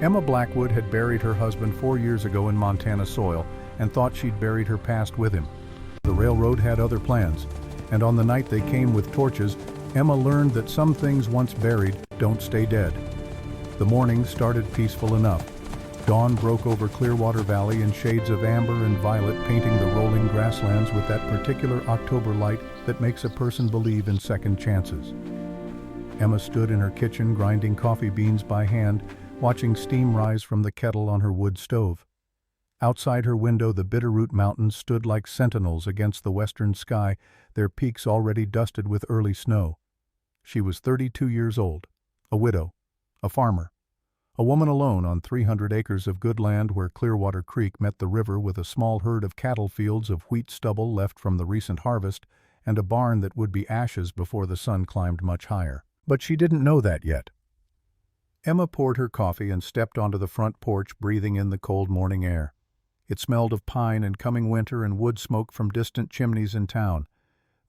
Emma Blackwood had buried her husband 4 years ago in Montana soil and thought she'd buried her past with him. The railroad had other plans, and on the night they came with torches, Emma learned that some things once buried don't stay dead. The morning started peaceful enough. Dawn broke over Clearwater Valley in shades of amber and violet, painting the rolling grasslands with that particular October light that makes a person believe in second chances. Emma stood in her kitchen grinding coffee beans by hand, watching steam rise from the kettle on her wood stove. Outside her window, the Bitterroot Mountains stood like sentinels against the western sky, their peaks already dusted with early snow. She was 32 years old, a widow, a farmer, a woman alone on 300 acres of good land where Clearwater Creek met the river, with a small herd of cattle, fields of wheat stubble left from the recent harvest, and a barn that would be ashes before the sun climbed much higher. But she didn't know that yet. Emma poured her coffee and stepped onto the front porch, breathing in the cold morning air. It smelled of pine and coming winter and wood smoke from distant chimneys in town.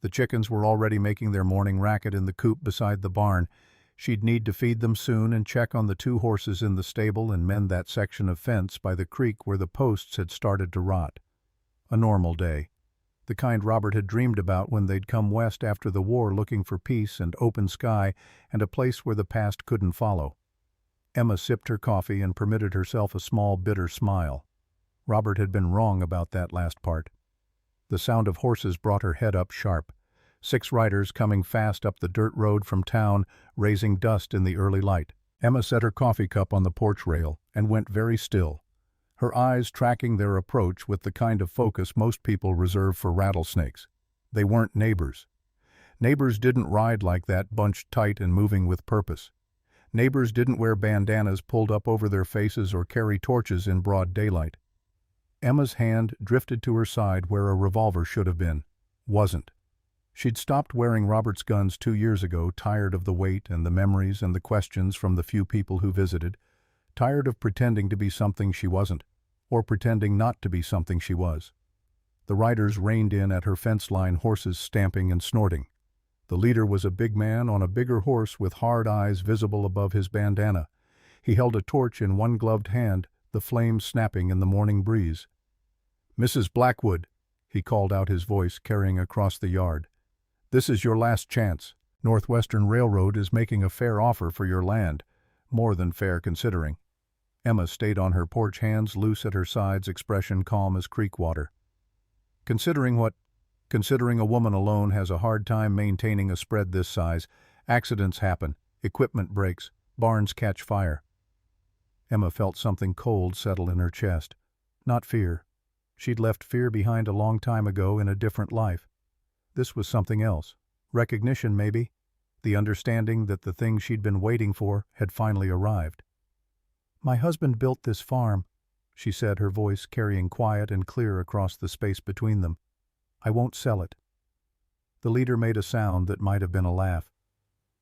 The chickens were already making their morning racket in the coop beside the barn. She'd need to feed them soon and check on the 2 horses in the stable and mend that section of fence by the creek where the posts had started to rot. A normal day. The kind Robert had dreamed about when they'd come west after the war, looking for peace and open sky and a place where the past couldn't follow. Emma sipped her coffee and permitted herself a small, bitter smile. Robert had been wrong about that last part. The sound of horses brought her head up sharp. 6 riders coming fast up the dirt road from town, raising dust in the early light. Emma set her coffee cup on the porch rail and went very still, her eyes tracking their approach with the kind of focus most people reserve for rattlesnakes. They weren't neighbors. Neighbors didn't ride like that, bunched tight and moving with purpose. Neighbors didn't wear bandanas pulled up over their faces or carry torches in broad daylight. Emma's hand drifted to her side where a revolver should have been. Wasn't. She'd stopped wearing Robert's guns 2 years ago, tired of the weight and the memories and the questions from the few people who visited, tired of pretending to be something she wasn't, or pretending not to be something she was. The riders reined in at her fence line, horses stamping and snorting. The leader was a big man on a bigger horse with hard eyes visible above his bandana. He held a torch in one gloved hand, the flames snapping in the morning breeze. "Mrs. Blackwood," he called out, his voice carrying across the yard. "This is your last chance. Northwestern Railroad is making a fair offer for your land. More than fair, considering." Emma stayed on her porch, hands loose at her sides, expression calm as creek water. "Considering what?" "Considering a woman alone has a hard time maintaining a spread this size. Accidents happen, equipment breaks, barns catch fire." Emma felt something cold settle in her chest. Not fear. She'd left fear behind a long time ago in a different life. This was something else. Recognition, maybe. The understanding that the thing she'd been waiting for had finally arrived. "My husband built this farm," she said, her voice carrying quiet and clear across the space between them. "I won't sell it." The leader made a sound that might have been a laugh.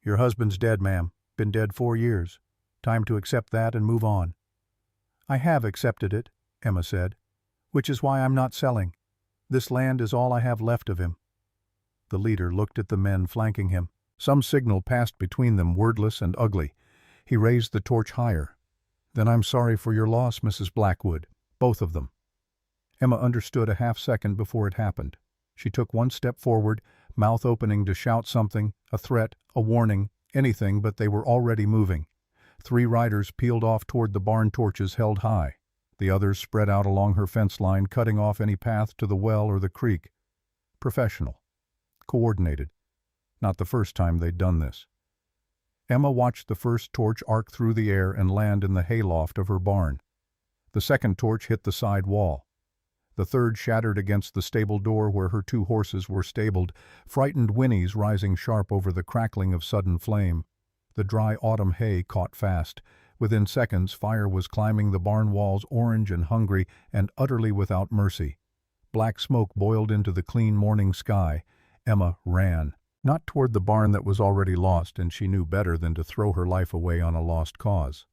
"Your husband's dead, ma'am. Been dead 4 years. Time to accept that and move on." "I have accepted it," Emma said, "which is why I'm not selling. This land is all I have left of him." The leader looked at the men flanking him. Some signal passed between them, wordless and ugly. He raised the torch higher. "Then I'm sorry for your loss, Mrs. Blackwood. Both of them." Emma understood a half-second before it happened. She took one step forward, mouth opening to shout something, a threat, a warning, anything, but they were already moving. 3 riders peeled off toward the barn, torches held high. The others spread out along her fence line, cutting off any path to the well or the creek. Professional. Coordinated. Not the first time they'd done this. Emma watched the first torch arc through the air and land in the hayloft of her barn. The second torch hit the side wall. The third shattered against the stable door where her 2 horses were stabled, frightened whinnies rising sharp over the crackling of sudden flame. The dry autumn hay caught fast. Within seconds, fire was climbing the barn walls, orange and hungry and utterly without mercy. Black smoke boiled into the clean morning sky. Emma ran. Not toward the barn that was already lost, and she knew better than to throw her life away on a lost cause.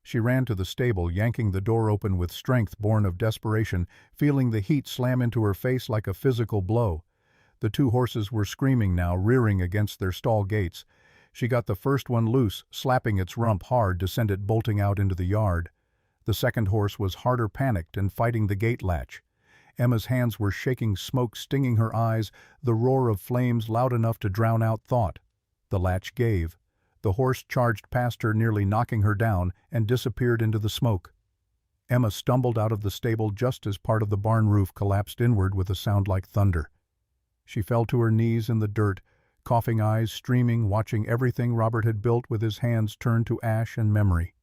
She ran to the stable, yanking the door open with strength born of desperation, feeling the heat slam into her face like a physical blow. The 2 horses were screaming now, rearing against their stall gates. She got the first one loose, slapping its rump hard to send it bolting out into the yard. The second horse was harder panicked and fighting the gate latch. Emma's hands were shaking, smoke stinging her eyes, the roar of flames loud enough to drown out thought. The latch gave. The horse charged past her, nearly knocking her down, and disappeared into the smoke. Emma stumbled out of the stable just as part of the barn roof collapsed inward with a sound like thunder. She fell to her knees in the dirt, coughing eyes streaming, watching everything Robert had built with his hands turned to ash and memory.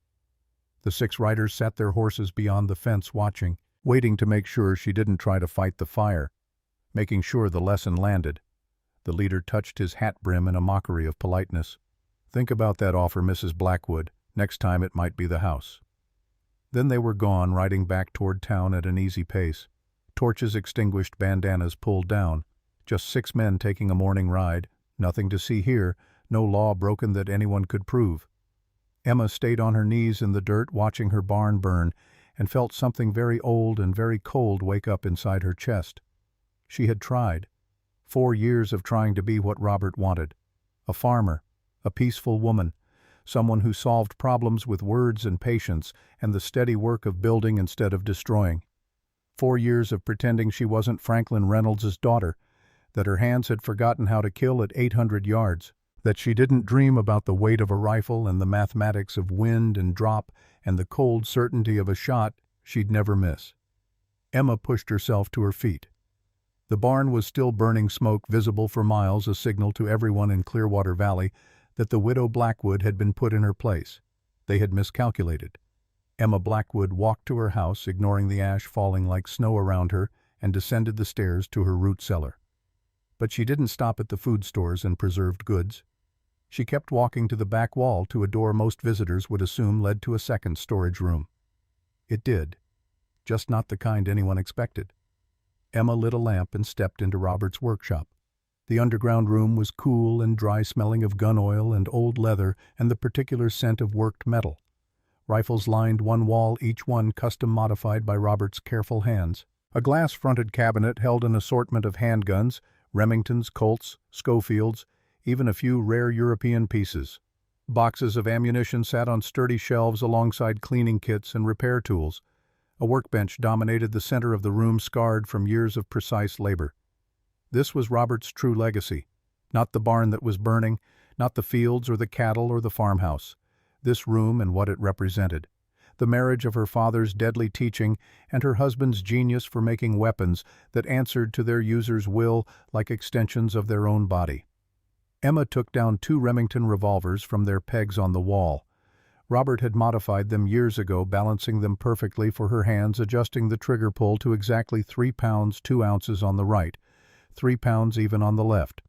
The 6 riders sat their horses beyond the fence watching, waiting to make sure she didn't try to fight the fire, making sure the lesson landed. The leader touched his hat brim in a mockery of politeness. "Think about that offer, Mrs. Blackwood. Next time it might be the house." Then they were gone, riding back toward town at an easy pace. Torches extinguished, bandanas pulled down. Just 6 men taking a morning ride. Nothing to see here, no law broken that anyone could prove. Emma stayed on her knees in the dirt watching her barn burn, and felt something very old and very cold wake up inside her chest. She had tried. 4 years of trying to be what Robert wanted. A farmer, a peaceful woman, someone who solved problems with words and patience and the steady work of building instead of destroying. 4 years of pretending she wasn't Franklin Reynolds's daughter, that her hands had forgotten how to kill at 800 yards, that she didn't dream about the weight of a rifle and the mathematics of wind and drop and the cold certainty of a shot she'd never miss. Emma pushed herself to her feet. The barn was still burning smoke, visible for miles, a signal to everyone in Clearwater Valley that the widow Blackwood had been put in her place. They had miscalculated. Emma Blackwood walked to her house, ignoring the ash falling like snow around her, and descended the stairs to her root cellar. But she didn't stop at the food stores and preserved goods. She kept walking to the back wall, to a door most visitors would assume led to a second storage room. It did, just not the kind anyone expected. Emma lit a lamp and stepped into Robert's workshop. The underground room was cool and dry, smelling of gun oil and old leather and the particular scent of worked metal. Rifles lined one wall, each one custom modified by Robert's careful hands. A glass-fronted cabinet held an assortment of handguns, Remingtons, Colts, Schofields, even a few rare European pieces. Boxes of ammunition sat on sturdy shelves alongside cleaning kits and repair tools. A workbench dominated the center of the room, scarred from years of precise labor. This was Robert's true legacy. Not the barn that was burning, not the fields or the cattle or the farmhouse. This room and what it represented. The marriage of her father's deadly teaching and her husband's genius for making weapons that answered to their user's will like extensions of their own body. Emma took down 2 Remington revolvers from their pegs on the wall. Robert had modified them years ago, balancing them perfectly for her hands, adjusting the trigger pull to exactly 3 pounds 2 ounces on the right, 3 pounds even on the left,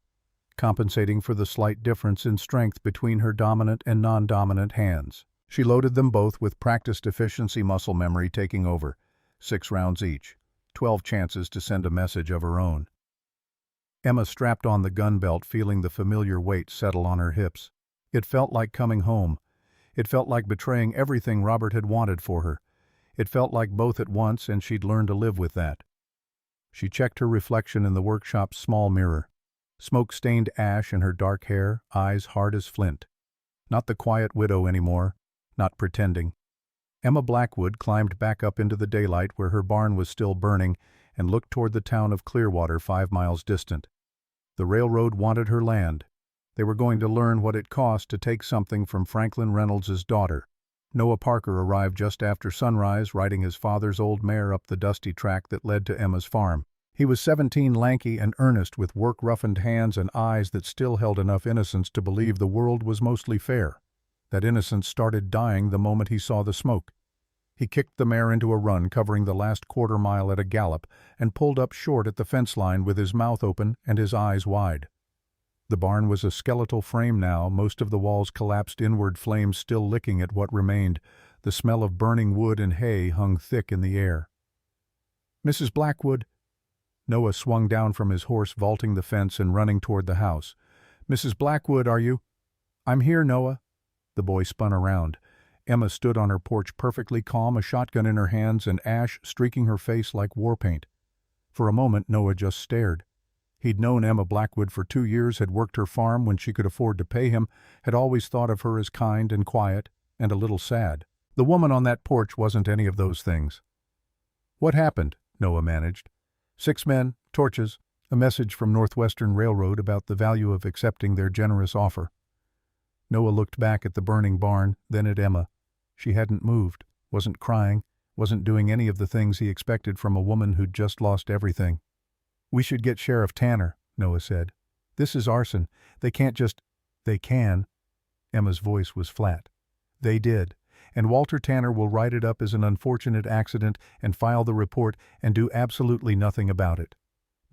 compensating for the slight difference in strength between her dominant and non-dominant hands. She loaded them both with practiced efficiency, muscle memory taking over. 6 rounds each, 12 chances to send a message of her own. Emma strapped on the gun belt, feeling the familiar weight settle on her hips. It felt like coming home. It felt like betraying everything Robert had wanted for her. It felt like both at once, and she'd learned to live with that. She checked her reflection in the workshop's small mirror. Smoke-stained ash in her dark hair, eyes hard as flint. Not the quiet widow anymore, not pretending. Emma Blackwood climbed back up into the daylight where her barn was still burning and looked toward the town of Clearwater, 5 miles distant. The railroad wanted her land. They were going to learn what it cost to take something from Franklin Reynolds's daughter. Noah Parker arrived just after sunrise, riding his father's old mare up the dusty track that led to Emma's farm. He was 17, lanky and earnest, with work-roughened hands and eyes that still held enough innocence to believe the world was mostly fair. That innocence started dying the moment he saw the smoke. He kicked the mare into a run, covering the last quarter mile at a gallop, and pulled up short at the fence line with his mouth open and his eyes wide. The barn was a skeletal frame now, most of the walls collapsed inward, flames still licking at what remained. The smell of burning wood and hay hung thick in the air. "Mrs. Blackwood." Noah swung down from his horse, vaulting the fence and running toward the house. "Mrs. Blackwood, are you?" "I'm here, Noah." The boy spun around. Emma stood on her porch, perfectly calm, a shotgun in her hands and ash streaking her face like war paint. For a moment, Noah just stared. He'd known Emma Blackwood for 2 years, had worked her farm when she could afford to pay him, had always thought of her as kind and quiet and a little sad. The woman on that porch wasn't any of those things. What happened? Noah managed. 6 men, torches, a message from Northwestern Railroad about the value of accepting their generous offer. Noah looked back at the burning barn, then at Emma. She hadn't moved, wasn't crying, wasn't doing any of the things he expected from a woman who'd just lost everything. "We should get Sheriff Tanner," Noah said. "This is arson. They can't just—" "They can." Emma's voice was flat. "They did. And Walter Tanner will write it up as an unfortunate accident and file the report and do absolutely nothing about it."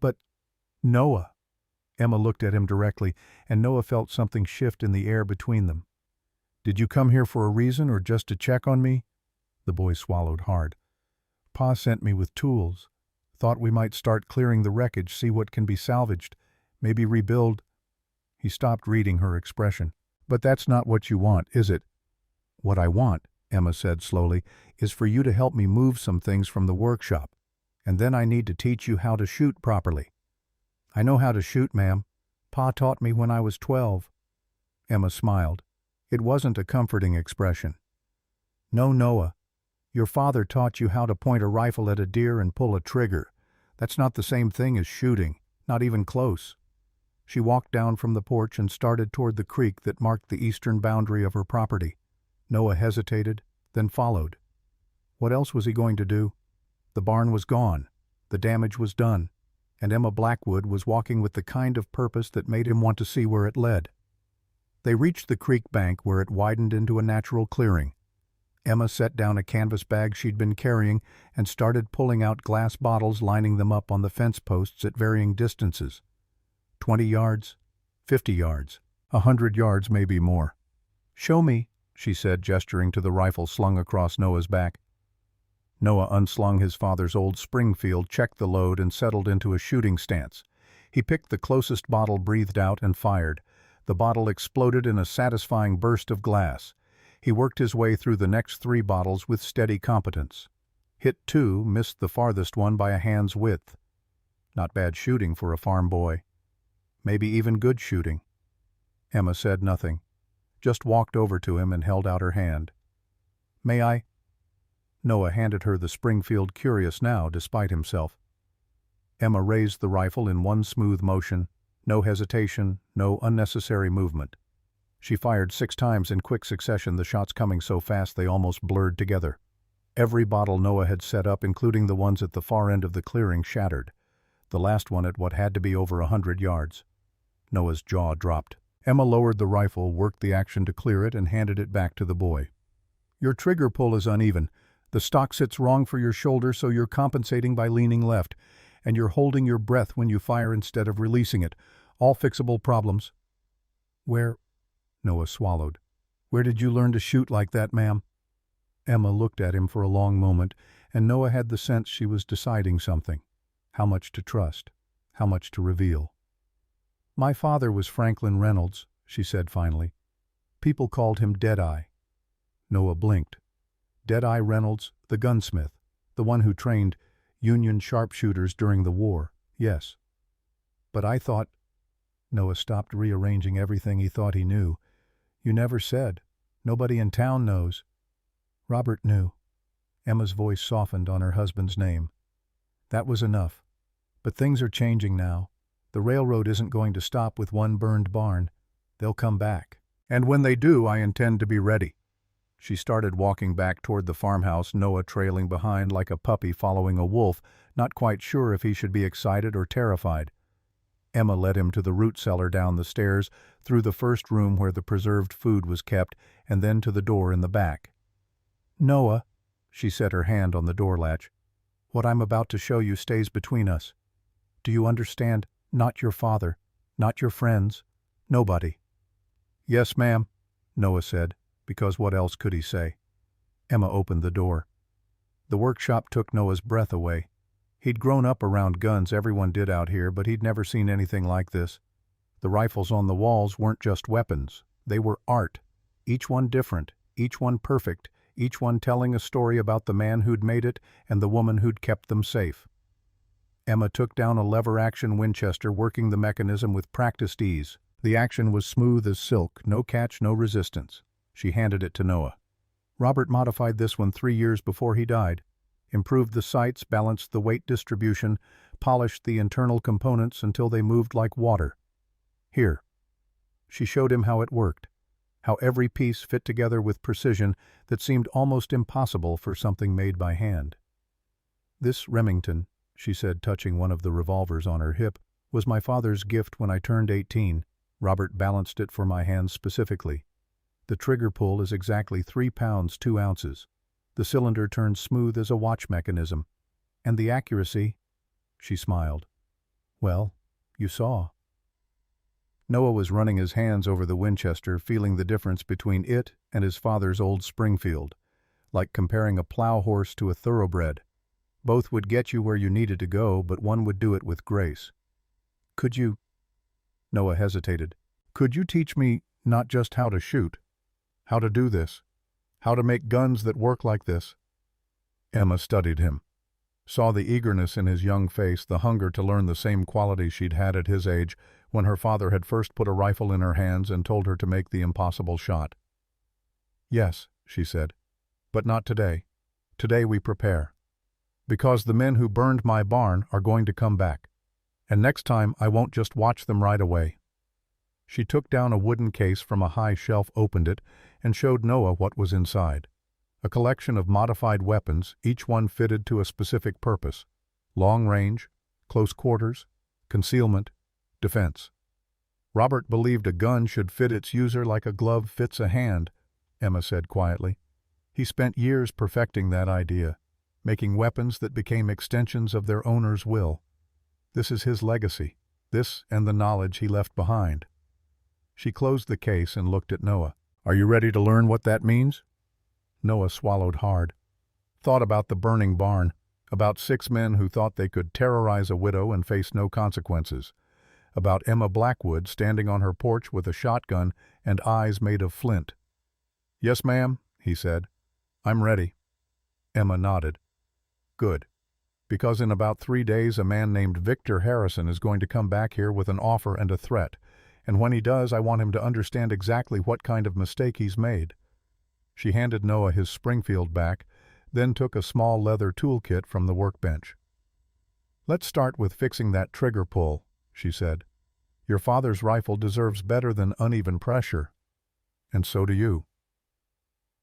"But, Noah." Emma looked at him directly, and Noah felt something shift in the air between them. "Did you come here for a reason or just to check on me?" The boy swallowed hard. "Pa sent me with tools. Thought we might start clearing the wreckage, see what can be salvaged, maybe rebuild." He stopped reading her expression. "But that's not what you want, is it?" "What I want," Emma said slowly, "is for you to help me move some things from the workshop. And then I need to teach you how to shoot properly." "I know how to shoot, ma'am. Pa taught me when I was 12. Emma smiled. It wasn't a comforting expression. "No, Noah. Your father taught you how to point a rifle at a deer and pull a trigger. That's not the same thing as shooting, not even close." She walked down from the porch and started toward the creek that marked the eastern boundary of her property. Noah hesitated, then followed. What else was he going to do? The barn was gone. The damage was done. And Emma Blackwood was walking with the kind of purpose that made him want to see where it led. They reached the creek bank where it widened into a natural clearing. Emma set down a canvas bag she'd been carrying and started pulling out glass bottles, lining them up on the fence posts at varying distances. 20 yards, 50 yards, 100 yards, maybe more. "Show me," she said, gesturing to the rifle slung across Noah's back. Noah unslung his father's old Springfield, checked the load, and settled into a shooting stance. He picked the closest bottle, breathed out, and fired. The bottle exploded in a satisfying burst of glass. He worked his way through the next 3 bottles with steady competence. Hit 2, missed the farthest one by a hand's width. Not bad shooting for a farm boy. Maybe even good shooting. Emma said nothing, just walked over to him and held out her hand. "May I?" Noah handed her the Springfield, curious now despite himself. Emma raised the rifle in one smooth motion, no hesitation, no unnecessary movement. She fired 6 times in quick succession, the shots coming so fast they almost blurred together. Every bottle Noah had set up, including the ones at the far end of the clearing, shattered. The last one at what had to be over 100 yards. Noah's jaw dropped. Emma lowered the rifle, worked the action to clear it, and handed it back to the boy. "Your trigger pull is uneven. The stock sits wrong for your shoulder, so you're compensating by leaning left, and you're holding your breath when you fire instead of releasing it. All fixable problems." "Where?" Noah swallowed. "Where did you learn to shoot like that, ma'am?" Emma looked at him for a long moment, and Noah had the sense she was deciding something. How much to trust, how much to reveal. "My father was Franklin Reynolds," she said finally. "People called him Deadeye." Noah blinked. Deadeye Reynolds, the gunsmith, the one who trained Union sharpshooters during the war, yes. "But I thought—" Noah stopped, rearranging everything he thought he knew. "You never said. Nobody in town knows." "Robert knew." Emma's voice softened on her husband's name. "That was enough. But things are changing now. The railroad isn't going to stop with one burned barn. They'll come back. And when they do, I intend to be ready." She started walking back toward the farmhouse, Noah trailing behind like a puppy following a wolf, not quite sure if he should be excited or terrified. Emma led him to the root cellar, down the stairs, through the first room where the preserved food was kept, and then to the door in the back. "Noah," she set her hand on the door latch, "what I'm about to show you stays between us. Do you understand? Not your father, not your friends, nobody." "Yes, ma'am," Noah said, because what else could he say? Emma opened the door. The workshop took Noah's breath away. He'd grown up around guns, everyone did out here, but he'd never seen anything like this. The rifles on the walls weren't just weapons. They were art. Each one different, each one perfect, each one telling a story about the man who'd made it and the woman who'd kept them safe. Emma took down a lever-action Winchester, working the mechanism with practiced ease. The action was smooth as silk, no catch, no resistance. She handed it to Noah. Robert modified this one 3 years before he died, improved the sights, balanced the weight distribution, polished the internal components until they moved like water. Here. She showed him how it worked, how every piece fit together with precision that seemed almost impossible for something made by hand. "This Remington," she said, touching one of the revolvers on her hip, "was my father's gift when I turned 18. Robert balanced it for my hands specifically. The trigger pull is exactly 3 pounds 2 ounces. The cylinder turns smooth as a watch mechanism. And the accuracy," she smiled. "Well, you saw." Noah was running his hands over the Winchester, feeling the difference between it and his father's old Springfield, like comparing a plow horse to a thoroughbred. Both would get you where you needed to go, but one would do it with grace. "Could you—" Noah hesitated. "Could you teach me not just how to shoot, how to do this, how to make guns that work like this?" Emma studied him, saw the eagerness in his young face, the hunger to learn the same qualities she'd had at his age when her father had first put a rifle in her hands and told her to make the impossible shot. "Yes," she said, "but not today. Today we prepare. Because the men who burned my barn are going to come back. And next time I won't just watch them right away." She took down a wooden case from a high shelf, opened it, and showed Noah what was inside. A collection of modified weapons, each one fitted to a specific purpose: long range, close quarters, concealment, defense. "Robert believed a gun should fit its user like a glove fits a hand," Emma said quietly. "He spent years perfecting that idea, making weapons that became extensions of their owner's will. This is his legacy, this and the knowledge he left behind." She closed the case and looked at Noah. "Are you ready to learn what that means?" Noah swallowed hard. Thought about the burning barn, about 6 men who thought they could terrorize a widow and face no consequences, about Emma Blackwood standing on her porch with a shotgun and eyes made of flint. "Yes, ma'am," he said. "I'm ready." Emma nodded. "Good. Because in about 3 days a man named Victor Harrison is going to come back here with an offer and a threat, and when he does I want him to understand exactly what kind of mistake he's made." She handed Noah his Springfield back, then took a small leather toolkit from the workbench. "Let's start with fixing that trigger pull," she said. "Your father's rifle deserves better than uneven pressure. And so do you."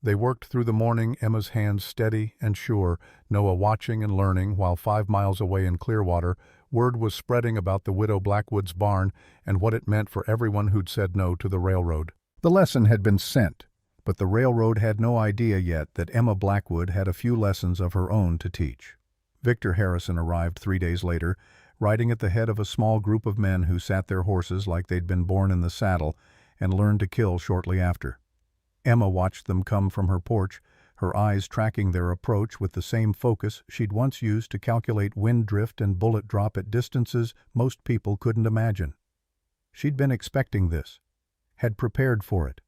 They worked through the morning, Emma's hands steady and sure, Noah watching and learning, while 5 miles away in Clearwater, word was spreading about the widow Blackwood's barn and what it meant for everyone who'd said no to the railroad. The lesson had been sent, but the railroad had no idea yet that Emma Blackwood had a few lessons of her own to teach. Victor Harrison arrived 3 days later, riding at the head of a small group of men who sat their horses like they'd been born in the saddle and learned to kill shortly after. Emma watched them come from her porch, her eyes tracking their approach with the same focus she'd once used to calculate wind drift and bullet drop at distances most people couldn't imagine. She'd been expecting this, had prepared for it,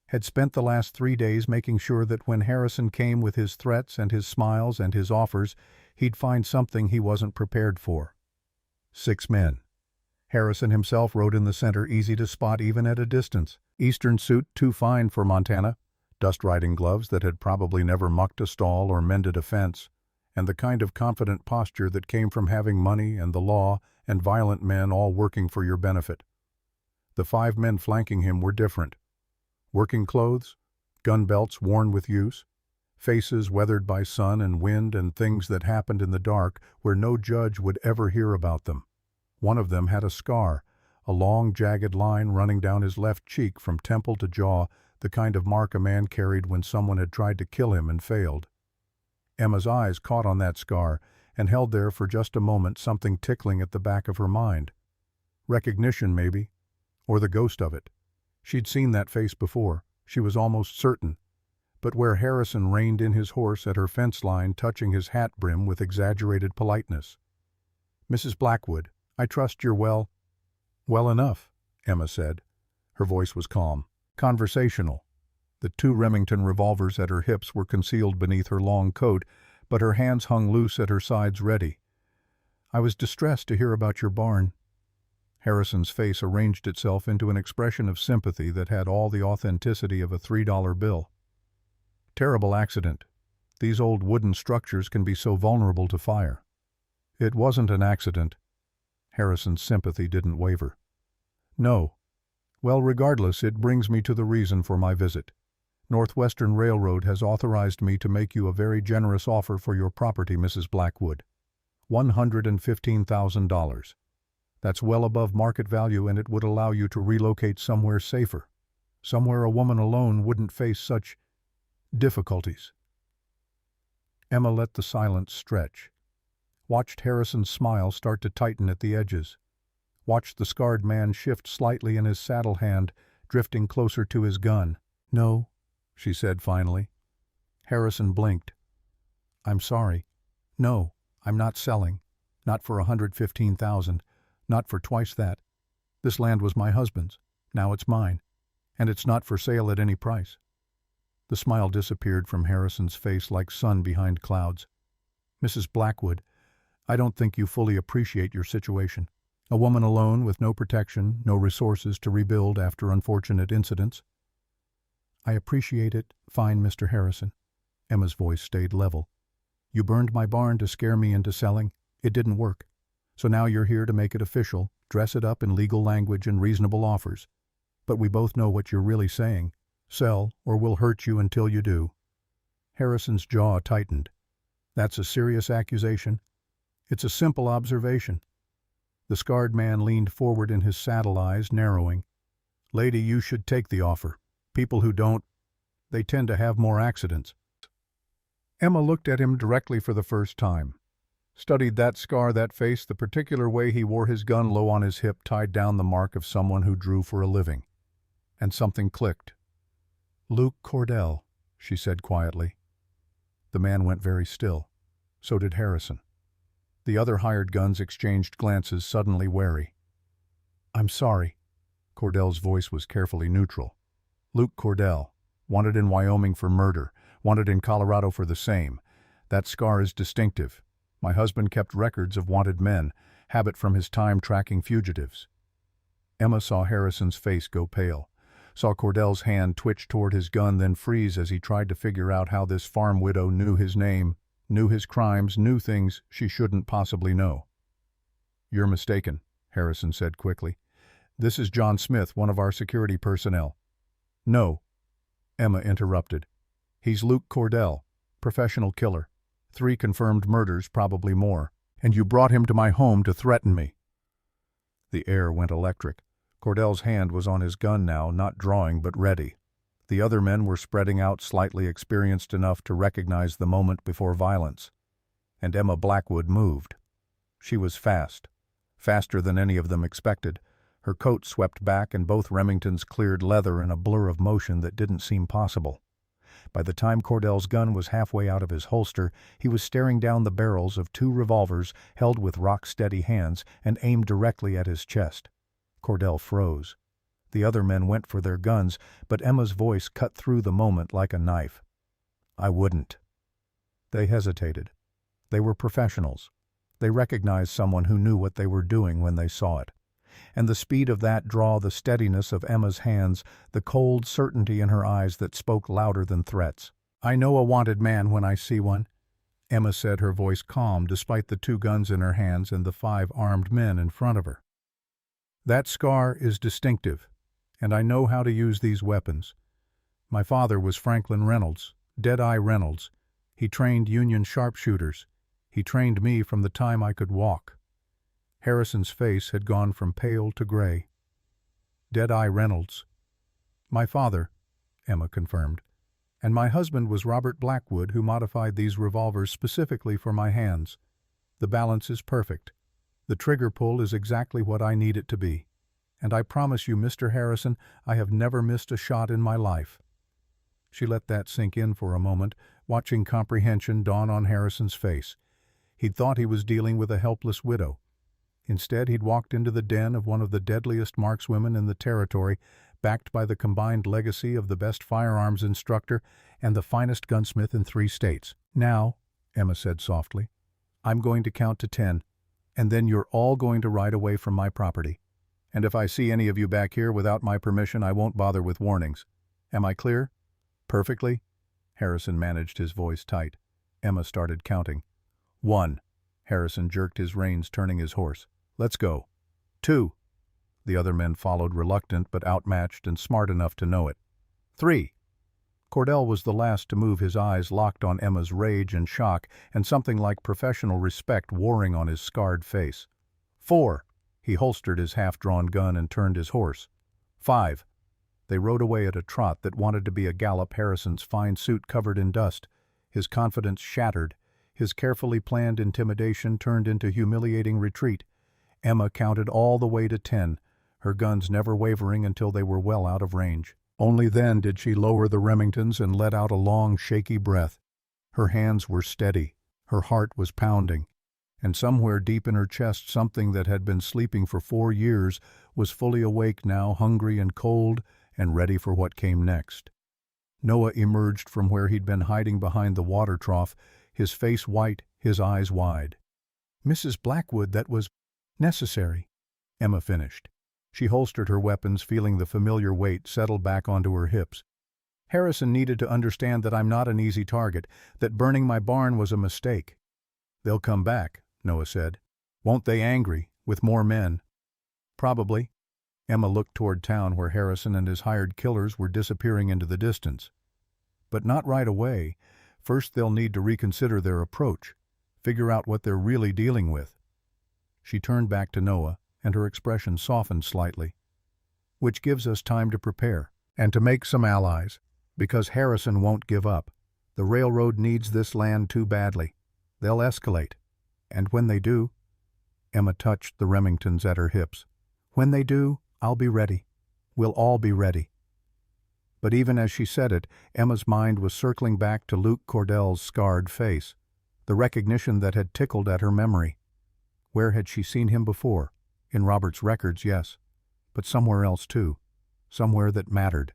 had spent the last 3 days making sure that when Harrison came with his threats and his smiles and his offers, he'd find something he wasn't prepared for. 6 men. Harrison himself rode in the center, easy to spot even at a distance. Eastern suit too fine for Montana, dust riding gloves that had probably never mucked a stall or mended a fence, and the kind of confident posture that came from having money and the law and violent men all working for your benefit. The 5 men flanking him were different. Working clothes, gun belts worn with use, faces weathered by sun and wind and things that happened in the dark where no judge would ever hear about them. One of them had a scar, a long jagged line running down his left cheek from temple to jaw, the kind of mark a man carried when someone had tried to kill him and failed. Emma's eyes caught on that scar and held there for just a moment, something tickling at the back of her mind. Recognition, maybe, or the ghost of it. She'd seen that face before, she was almost certain, but where Harrison reined in his horse at her fence line, touching his hat brim with exaggerated politeness. "Mrs. Blackwood, I trust you're well." "Well enough," Emma said. Her voice was calm, conversational. The 2 Remington revolvers at her hips were concealed beneath her long coat, but her hands hung loose at her sides, ready. "I was distressed to hear about your barn." Harrison's face arranged itself into an expression of sympathy that had all the authenticity of a $3 bill. Terrible accident. These old wooden structures can be so vulnerable to fire. It wasn't an accident. Harrison's sympathy didn't waver. No. Well, regardless, it brings me to the reason for my visit. Northwestern Railroad has authorized me to make you a very generous offer for your property, Mrs. Blackwood. $115,000. That's well above market value, and it would allow you to relocate somewhere safer, somewhere a woman alone wouldn't face such difficulties. Emma let the silence stretch, watched Harrison's smile start to tighten at the edges, watched the scarred man shift slightly in his saddle hand, drifting closer to his gun. No, she said finally. Harrison blinked. I'm sorry. No, I'm not selling. Not for $115,000. Not for twice that. This land was my husband's. Now it's mine. And it's not for sale at any price. The smile disappeared from Harrison's face like sun behind clouds. Mrs. Blackwood, I don't think you fully appreciate your situation. A woman alone with no protection, no resources to rebuild after unfortunate incidents. I appreciate it, fine, Mr. Harrison. Emma's voice stayed level. You burned my barn to scare me into selling. It didn't work. So now you're here to make it official, dress it up in legal language and reasonable offers. But we both know what you're really saying. Sell, or we'll hurt you until you do. Harrison's jaw tightened. That's a serious accusation. It's a simple observation. The scarred man leaned forward in his saddle eyes, narrowing. Lady, you should take the offer. People who don't, they tend to have more accidents. Emma looked at him directly for the first time. Studied that scar, that face, the particular way he wore his gun low on his hip tied down the mark of someone who drew for a living. And something clicked. Luke Cordell, she said quietly. The man went very still. So did Harrison. The other hired guns exchanged glances, suddenly wary. I'm sorry. Cordell's voice was carefully neutral. Luke Cordell, wanted in Wyoming for murder, wanted in Colorado for the same. That scar is distinctive. My husband kept records of wanted men, habit from his time tracking fugitives. Emma saw Harrison's face go pale, saw Cordell's hand twitch toward his gun, then freeze as he tried to figure out how this farm widow knew his name, knew his crimes, knew things she shouldn't possibly know. You're mistaken, Harrison said quickly. This is John Smith, one of our security personnel. No, Emma interrupted. He's Luke Cordell, professional killer. 3 confirmed murders, probably more. And you brought him to my home to threaten me. The air went electric. Cordell's hand was on his gun now, not drawing but ready. The other men were spreading out, slightly experienced enough to recognize the moment before violence. And Emma Blackwood moved. She was fast, faster than any of them expected. Her coat swept back and both Remingtons cleared leather in a blur of motion that didn't seem possible. By the time Cordell's gun was halfway out of his holster, he was staring down the barrels of 2 revolvers held with rock-steady hands and aimed directly at his chest. Cordell froze. The other men went for their guns, but Emma's voice cut through the moment like a knife. I wouldn't. They hesitated. They were professionals. They recognized someone who knew what they were doing when they saw it. And the speed of that draw, the steadiness of Emma's hands, the cold certainty in her eyes that spoke louder than threats. I know a wanted man when I see one, Emma said, her voice calm despite the 2 guns in her hands and the 5 armed men in front of her. That scar is distinctive, and I know how to use these weapons. My father was Franklin Reynolds, Deadeye Reynolds. He trained Union sharpshooters. He trained me from the time I could walk. Harrison's face had gone from pale to gray. Deadeye Reynolds. My father, Emma confirmed. And my husband was Robert Blackwood, who modified these revolvers specifically for my hands. The balance is perfect. The trigger pull is exactly what I need it to be. And I promise you, Mr. Harrison, I have never missed a shot in my life. She let that sink in for a moment, watching comprehension dawn on Harrison's face. He'd thought he was dealing with a helpless widow. Instead, he'd walked into the den of one of the deadliest markswomen in the territory, backed by the combined legacy of the best firearms instructor and the finest gunsmith in 3 states. Now, Emma said softly, I'm going to count to 10, and then you're all going to ride away from my property. And if I see any of you back here without my permission, I won't bother with warnings. Am I clear? Perfectly? Harrison managed his voice tight. Emma started counting. 1. Harrison jerked his reins, turning his horse. Let's go. 2. The other men followed, reluctant but outmatched and smart enough to know it. 3. Cordell was the last to move, his eyes locked on Emma's rage and shock, and something like professional respect warring on his scarred face. 4. He holstered his half-drawn gun and turned his horse. 5. They rode away at a trot that wanted to be a gallop. Harrison's fine suit covered in dust, his confidence shattered, his carefully planned intimidation turned into humiliating retreat. Emma counted all the way to 10, her guns never wavering until they were well out of range. Only then did she lower the Remingtons and let out a long, shaky breath. Her hands were steady, her heart was pounding, and somewhere deep in her chest something that had been sleeping for 4 years was fully awake now, hungry and cold and ready for what came next. Noah emerged from where he'd been hiding behind the water trough, his face white, his eyes wide. "Mrs. Blackwood, that was necessary," Emma finished. She holstered her weapons, feeling the familiar weight settle back onto her hips. "Harrison needed to understand that I'm not an easy target, that burning my barn was a mistake." "They'll come back," Noah said. "Won't they, angry, with more men?" "Probably." Emma looked toward town where Harrison and his hired killers were disappearing into the distance. "But not right away. First they'll need to reconsider their approach, figure out what they're really dealing with." She turned back to Noah, and her expression softened slightly. "Which gives us time to prepare, and to make some allies, because Harrison won't give up. The railroad needs this land too badly. They'll escalate. And when they do—" Emma touched the Remingtons at her hips. "When they do, I'll be ready. We'll all be ready." But even as she said it, Emma's mind was circling back to Luke Cordell's scarred face, the recognition that had tickled at her memory. Where had she seen him before? In Robert's records, yes. But somewhere else too. Somewhere that mattered.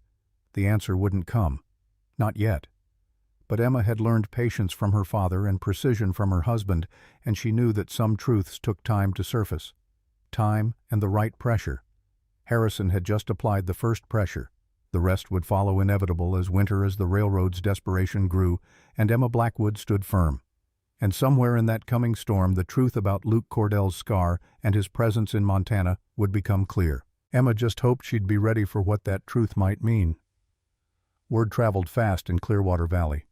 The answer wouldn't come. Not yet. But Emma had learned patience from her father and precision from her husband, and she knew that some truths took time to surface. Time and the right pressure. Harrison had just applied the first pressure. The rest would follow, inevitable as the railroad's desperation grew, and Emma Blackwood stood firm. And somewhere in that coming storm, the truth about Luke Cordell's scar and his presence in Montana would become clear. Emma just hoped she'd be ready for what that truth might mean. Word traveled fast in Clearwater Valley.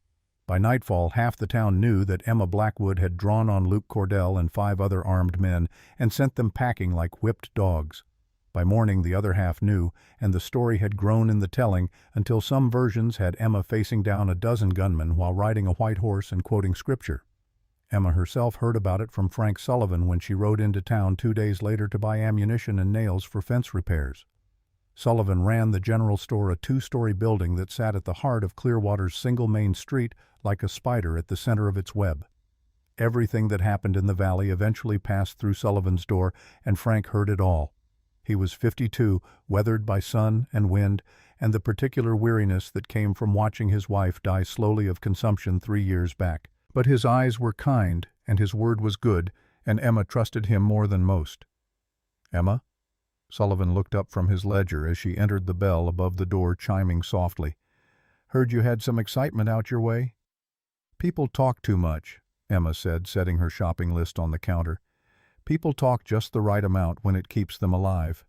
By nightfall, half the town knew that Emma Blackwood had drawn on Luke Cordell and 5 other armed men and sent them packing like whipped dogs. By morning, the other half knew, and the story had grown in the telling until some versions had Emma facing down a dozen gunmen while riding a white horse and quoting scripture. Emma herself heard about it from Frank Sullivan when she rode into town 2 days later to buy ammunition and nails for fence repairs. Sullivan ran the general store, a 2-story building that sat at the heart of Clearwater's single main street like a spider at the center of its web. Everything that happened in the valley eventually passed through Sullivan's door, and Frank heard it all. He was 52, weathered by sun and wind, and the particular weariness that came from watching his wife die slowly of consumption 3 years back. But his eyes were kind, and his word was good, and Emma trusted him more than most. "Emma?" Sullivan looked up from his ledger as she entered, the bell above the door chiming softly. "Heard you had some excitement out your way?" "People talk too much," Emma said, setting her shopping list on the counter. "People talk just the right amount when it keeps them alive."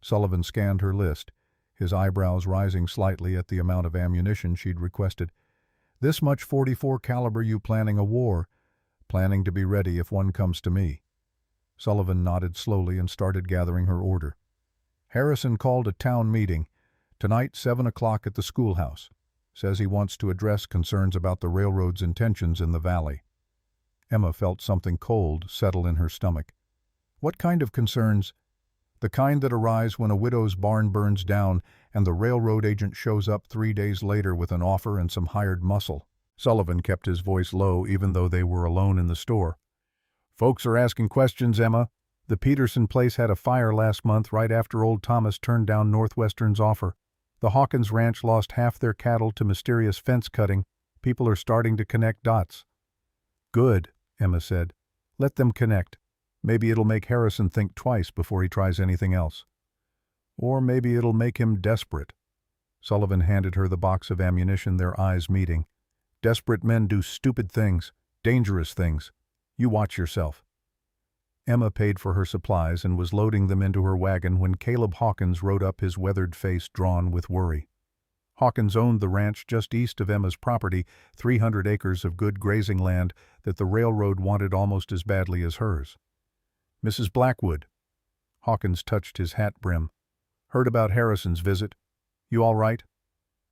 Sullivan scanned her list, his eyebrows rising slightly at the amount of ammunition she'd requested. "This much .44 caliber. You planning a war?" "Planning to be ready if one comes to me." Sullivan nodded slowly and started gathering her order. "Harrison called a town meeting. Tonight, 7 o'clock at the schoolhouse. Says he wants to address concerns about the railroad's intentions in the valley." Emma felt something cold settle in her stomach. "What kind of concerns?" "The kind that arise when a widow's barn burns down and the railroad agent shows up 3 days later with an offer and some hired muscle." Sullivan kept his voice low even though they were alone in the store. "Folks are asking questions, Emma. The Peterson place had a fire last month right after old Thomas turned down Northwestern's offer. The Hawkins Ranch lost half their cattle to mysterious fence cutting. People are starting to connect dots." "Good," Emma said. "Let them connect. Maybe it'll make Harrison think twice before he tries anything else. Or maybe it'll make him desperate." Sullivan handed her the box of ammunition, their eyes meeting. Desperate men do stupid things, dangerous things. You watch yourself." Emma paid for her supplies and was loading them into her wagon when Caleb Hawkins rode up, his weathered face drawn with worry. Hawkins owned the ranch just east of Emma's property, 300 acres of good grazing land that the railroad wanted almost as badly as hers. "Mrs. Blackwood." Hawkins touched his hat brim. "Heard about Harrison's visit. You all right?"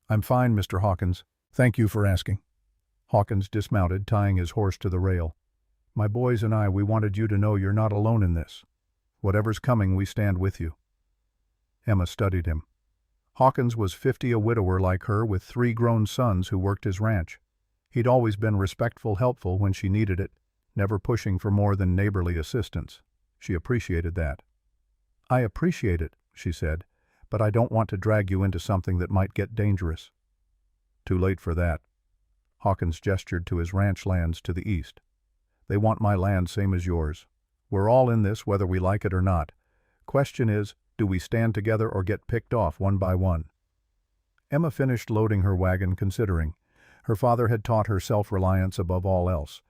"I'm fine, Mr. Hawkins. Thank you for asking." Hawkins dismounted, tying his horse to the rail. "My boys and we wanted you to know you're not alone in this. Whatever's coming, we stand with you." Emma studied him. Hawkins was 50, a widower like her, with 3 grown sons who worked his ranch. He'd always been respectful, helpful when she needed it, never pushing for more than neighborly assistance. She appreciated that. "I appreciate it," she said, "but I don't want to drag you into something that might get dangerous." "Too late for that." Hawkins gestured to his ranch lands to the east. "They want my land same as yours. We're all in this whether we like it or not. Question is, do we stand together or get picked off one by one?" Emma finished loading her wagon, considering. Her father had taught her self-reliance above all else.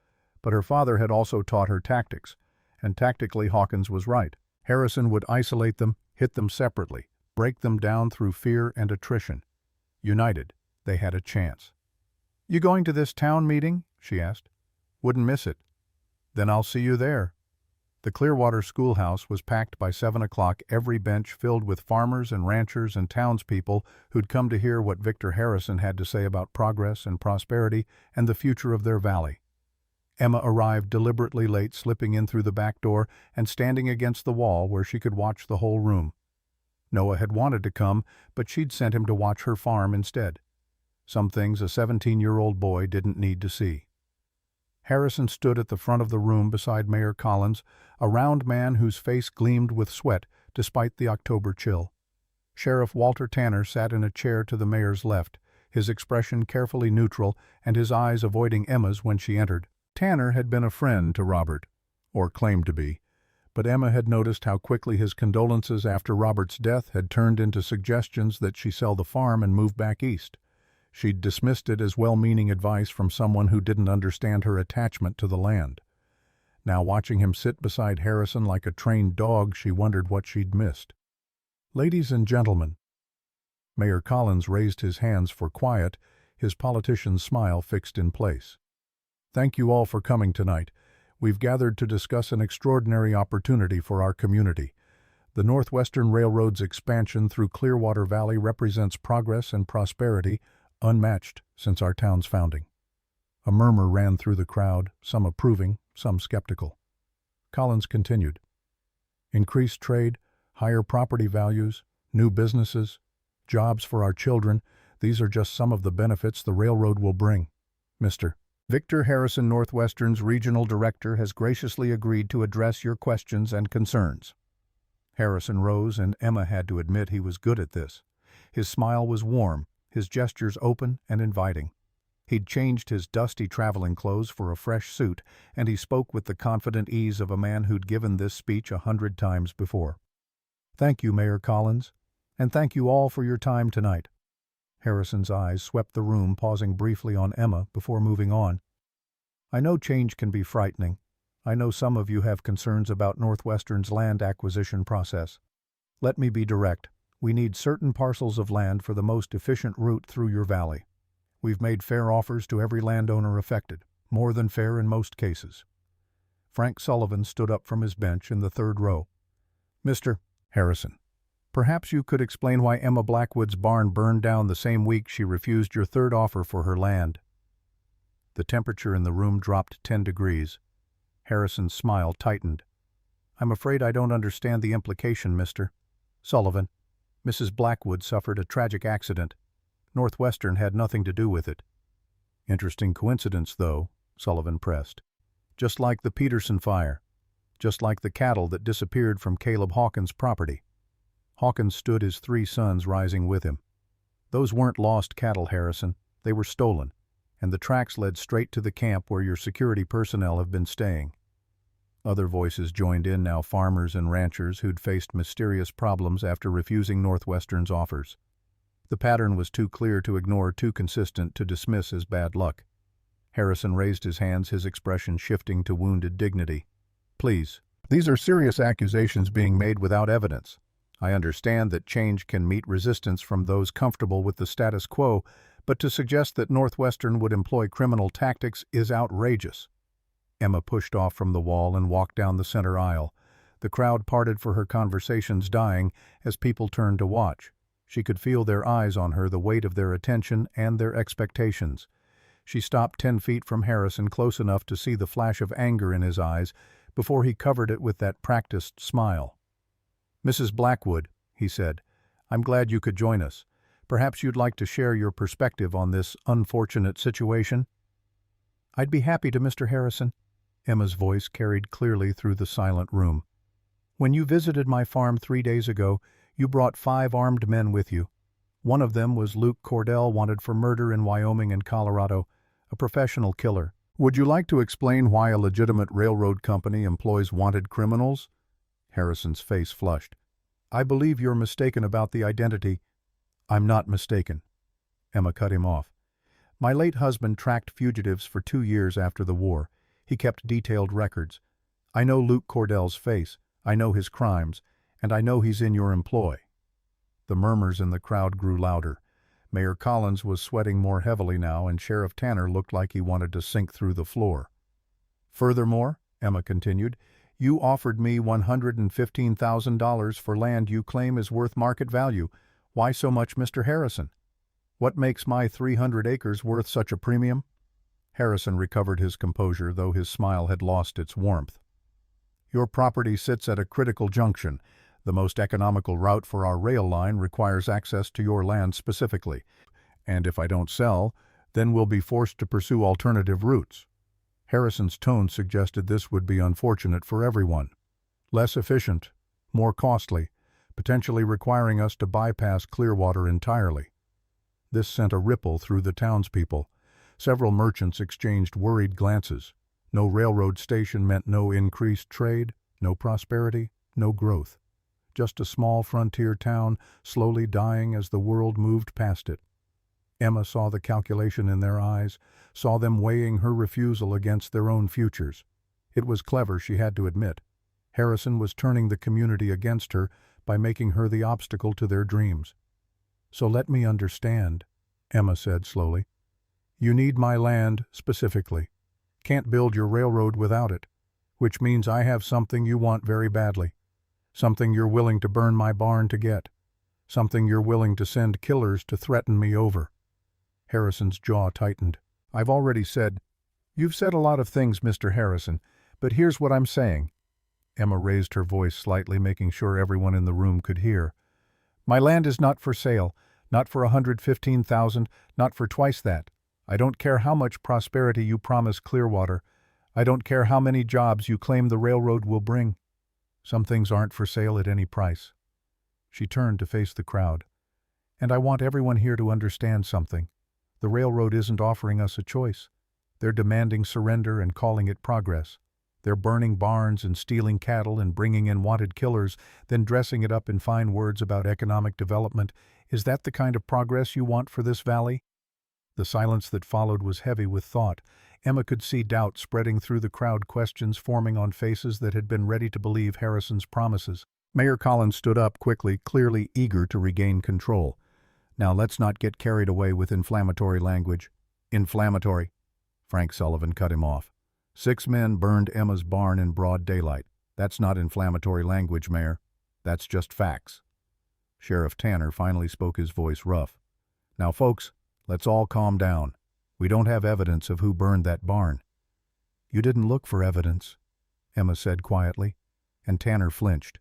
But her father had also taught her tactics, and tactically Hawkins was right. Harrison would isolate them, hit them separately, break them down through fear and attrition. United, they had a chance. "You going to this town meeting?" she asked. "Wouldn't miss it." "Then I'll see you there." The Clearwater schoolhouse was packed by 7 o'clock, every bench filled with farmers and ranchers and townspeople who'd come to hear what Victor Harrison had to say about progress and prosperity and the future of their valley. Emma arrived deliberately late, slipping in through the back door and standing against the wall where she could watch the whole room. Noah had wanted to come, but she'd sent him to watch her farm instead. Some things a 17-year-old boy didn't need to see. Harrison stood at the front of the room beside Mayor Collins, a round man whose face gleamed with sweat despite the October chill. Sheriff Walter Tanner sat in a chair to the mayor's left, his expression carefully neutral and his eyes avoiding Emma's when she entered. Tanner had been a friend to Robert, or claimed to be, but Emma had noticed how quickly his condolences after Robert's death had turned into suggestions that she sell the farm and move back east. She'd dismissed it as well-meaning advice from someone who didn't understand her attachment to the land. Now, watching him sit beside Harrison like a trained dog, she wondered what she'd missed. "Ladies and gentlemen." Mayor Collins raised his hands for quiet, his politician's smile fixed in place. "Thank you all for coming tonight. We've gathered to discuss an extraordinary opportunity for our community. The Northwestern Railroad's expansion through Clearwater Valley represents progress and prosperity unmatched since our town's founding." A murmur ran through the crowd, some approving, some skeptical. Collins continued. "Increased trade, higher property values, new businesses, jobs for our children, these are just some of the benefits the railroad will bring. Mr. Victor Harrison, Northwestern's regional director, has graciously agreed to address your questions and concerns." Harrison rose, and Emma had to admit he was good at this. His smile was warm, his gestures open and inviting. He'd changed his dusty traveling clothes for a fresh suit, and he spoke with the confident ease of a man who'd given this speech 100 times before. "Thank you, Mayor Collins, and thank you all for your time tonight." Harrison's eyes swept the room, pausing briefly on Emma before moving on. "I know change can be frightening. I know some of you have concerns about Northwestern's land acquisition process. Let me be direct. We need certain parcels of land for the most efficient route through your valley. We've made fair offers to every landowner affected, more than fair in most cases." Frank Sullivan stood up from his bench in the third row. "Mr. Harrison, perhaps you could explain why Emma Blackwood's barn burned down the same week she refused your third offer for her land." The temperature in the room dropped 10 degrees. Harrison's smile tightened. "I'm afraid I don't understand the implication, Mr. Sullivan. Mrs. Blackwood suffered a tragic accident. Northwestern had nothing to do with it." "Interesting coincidence, though," Sullivan pressed. "Just like the Peterson fire. Just like the cattle that disappeared from Caleb Hawkins' property." Hawkins stood, his 3 sons rising with him. "Those weren't lost cattle, Harrison. They were stolen, and the tracks led straight to the camp where your security personnel have been staying." Other voices joined in now, farmers and ranchers who'd faced mysterious problems after refusing Northwestern's offers. The pattern was too clear to ignore, too consistent to dismiss as bad luck. Harrison raised his hands, his expression shifting to wounded dignity. Please. These are serious accusations being made without evidence. I understand that change can meet resistance from those comfortable with the status quo, but to suggest that Northwestern would employ criminal tactics is outrageous. Emma pushed off from the wall and walked down the center aisle. The crowd parted for her conversations dying as people turned to watch. She could feel their eyes on her, the weight of their attention and their expectations. She stopped 10 feet from Harrison, close enough to see the flash of anger in his eyes, before he covered it with that practiced smile. Mrs. Blackwood, he said, I'm glad you could join us. Perhaps you'd like to share your perspective on this unfortunate situation? I'd be happy to, Mr. Harrison. Emma's voice carried clearly through the silent room. When you visited my farm 3 days ago, you brought 5 armed men with you. One of them was Luke Cordell, wanted for murder in Wyoming and Colorado, a professional killer. Would you like to explain why a legitimate railroad company employs wanted criminals? Harrison's face flushed. I believe you're mistaken about the identity. I'm not mistaken. Emma cut him off. My late husband tracked fugitives for 2 years after the war. He kept detailed records. I know Luke Cordell's face. I know his crimes, and I know he's in your employ. The murmurs in the crowd grew louder. Mayor Collins was sweating more heavily now, and Sheriff Tanner looked like he wanted to sink through the floor. Furthermore, Emma continued, you offered me $115,000 for land you claim is worth market value. Why so much, Mr. Harrison? What makes my 300 acres worth such a premium? Harrison recovered his composure, though his smile had lost its warmth. Your property sits at a critical junction. The most economical route for our rail line requires access to your land specifically, and if I don't sell, then we'll be forced to pursue alternative routes. Harrison's tone suggested this would be unfortunate for everyone. Less efficient, more costly, potentially requiring us to bypass Clearwater entirely. This sent a ripple through the townspeople. Several merchants exchanged worried glances. No railroad station meant no increased trade, no prosperity, no growth. Just a small frontier town, slowly dying as the world moved past it. Emma saw the calculation in their eyes, saw them weighing her refusal against their own futures. It was clever, she had to admit. Harrison was turning the community against her by making her the obstacle to their dreams. So let me understand, Emma said slowly. You need my land specifically. Can't build your railroad without it, which means I have something you want very badly. Something you're willing to burn my barn to get. Something you're willing to send killers to threaten me over. Harrison's jaw tightened. I've already said, You've said a lot of things, Mr. Harrison, but here's what I'm saying. Emma raised her voice slightly, making sure everyone in the room could hear. My land is not for sale, not for $115,000, not for twice that. I don't care how much prosperity you promise Clearwater. I don't care how many jobs you claim the railroad will bring. Some things aren't for sale at any price. She turned to face the crowd. And I want everyone here to understand something. The railroad isn't offering us a choice. They're demanding surrender and calling it progress. They're burning barns and stealing cattle and bringing in wanted killers, then dressing it up in fine words about economic development. Is that the kind of progress you want for this valley? The silence that followed was heavy with thought. Emma could see doubt spreading through the crowd, questions forming on faces that had been ready to believe Harrison's promises. Mayor Collins stood up quickly, clearly eager to regain control. Now let's not get carried away with inflammatory language. Inflammatory. Frank Sullivan cut him off. 6 men burned Emma's barn in broad daylight. That's not inflammatory language, Mayor. That's just facts. Sheriff Tanner finally spoke, his voice rough. Now, folks, let's all calm down. We don't have evidence of who burned that barn. You didn't look for evidence, Emma said quietly, and Tanner flinched.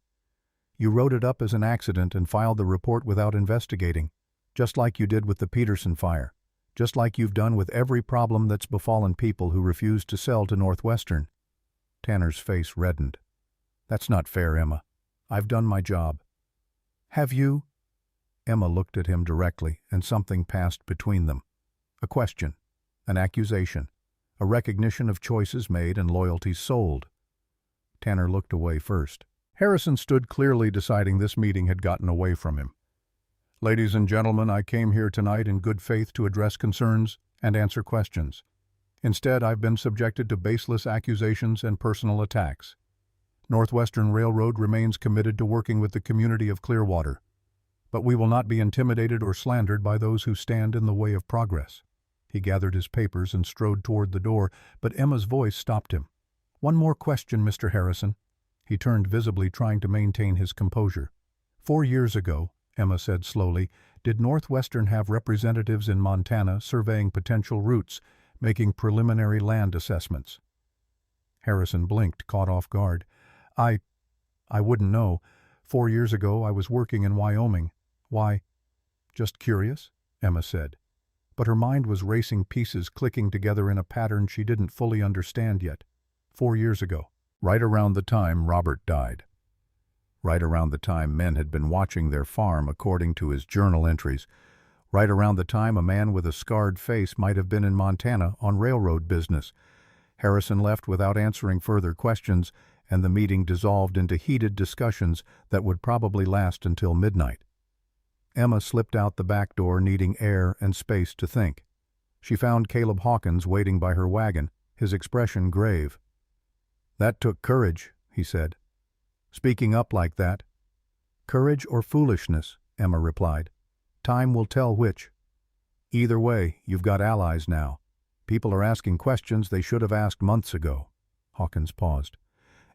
You wrote it up as an accident and filed the report without investigating, just like you did with the Peterson fire, just like you've done with every problem that's befallen people who refuse to sell to Northwestern. Tanner's face reddened. That's not fair, Emma. I've done my job. Have you? Emma looked at him directly, and something passed between them. A question, an accusation, a recognition of choices made and loyalties sold. Tanner looked away first. Harrison stood clearly, deciding this meeting had gotten away from him. Ladies and gentlemen, I came here tonight in good faith to address concerns and answer questions. Instead, I've been subjected to baseless accusations and personal attacks. Northwestern Railroad remains committed to working with the community of Clearwater, but we will not be intimidated or slandered by those who stand in the way of progress." He gathered his papers and strode toward the door, but Emma's voice stopped him. "One more question, Mr. Harrison." He turned, visibly trying to maintain his composure. 4 years ago, Emma said slowly, did Northwestern have representatives in Montana surveying potential routes, making preliminary land assessments? Harrison blinked, caught off guard. I wouldn't know. 4 years ago I was working in Wyoming. Why?" "Just curious," Emma said. But her mind was racing, pieces clicking together in a pattern she didn't fully understand yet. 4 years ago, right around the time Robert died. Right around the time men had been watching their farm, according to his journal entries. Right around the time a man with a scarred face might have been in Montana on railroad business. Harrison left without answering further questions, and the meeting dissolved into heated discussions that would probably last until midnight. Emma slipped out the back door, needing air and space to think. She found Caleb Hawkins waiting by her wagon, his expression grave. "That took courage," he said. "Speaking up like that." "Courage or foolishness," Emma replied. "Time will tell which. Either way, you've got allies now. People are asking questions they should have asked months ago." Hawkins paused.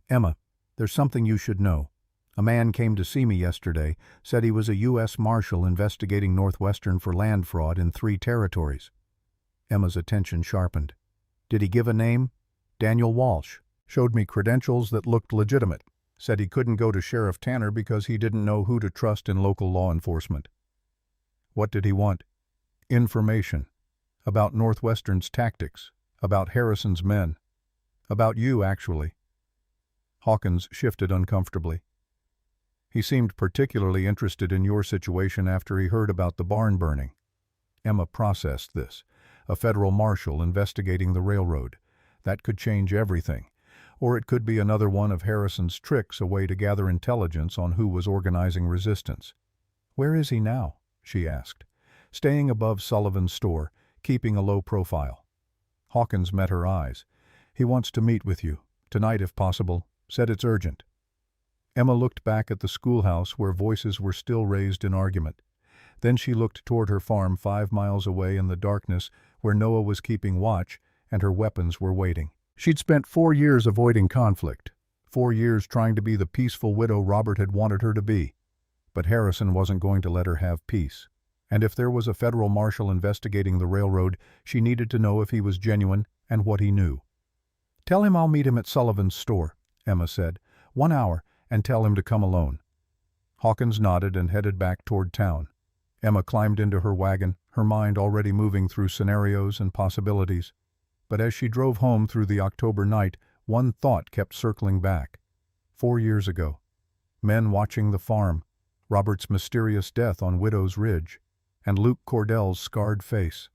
"Emma, there's something you should know. A man came to see me yesterday, said he was a U.S. Marshal investigating Northwestern for land fraud in 3 territories. Emma's attention sharpened. "Did he give a name?" "Daniel Walsh. Showed me credentials that looked legitimate. Said he couldn't go to Sheriff Tanner because he didn't know who to trust in local law enforcement." "What did he want?" "Information. About Northwestern's tactics. About Harrison's men. About you, actually." Hawkins shifted uncomfortably. "He seemed particularly interested in your situation after he heard about the barn burning." Emma processed this. A federal marshal investigating the railroad. That could change everything. Or it could be another one of Harrison's tricks, a way to gather intelligence on who was organizing resistance. "Where is he now?" she asked. "Staying above Sullivan's store, keeping a low profile." Hawkins met her eyes. "He wants to meet with you, tonight if possible. Said it's urgent." Emma looked back at the schoolhouse where voices were still raised in argument. Then she looked toward her farm 5 miles away in the darkness where Noah was keeping watch and her weapons were waiting. She'd spent 4 years avoiding conflict, 4 years trying to be the peaceful widow Robert had wanted her to be. But Harrison wasn't going to let her have peace. And if there was a federal marshal investigating the railroad, she needed to know if he was genuine and what he knew. "Tell him I'll meet him at Sullivan's store," Emma said. 1 hour, and tell him to come alone." Hawkins nodded and headed back toward town. Emma climbed into her wagon, her mind already moving through scenarios and possibilities. But as she drove home through the October night, one thought kept circling back. 4 years ago. Men watching the farm, Robert's mysterious death on Widow's Ridge, and Luke Cordell's scarred face.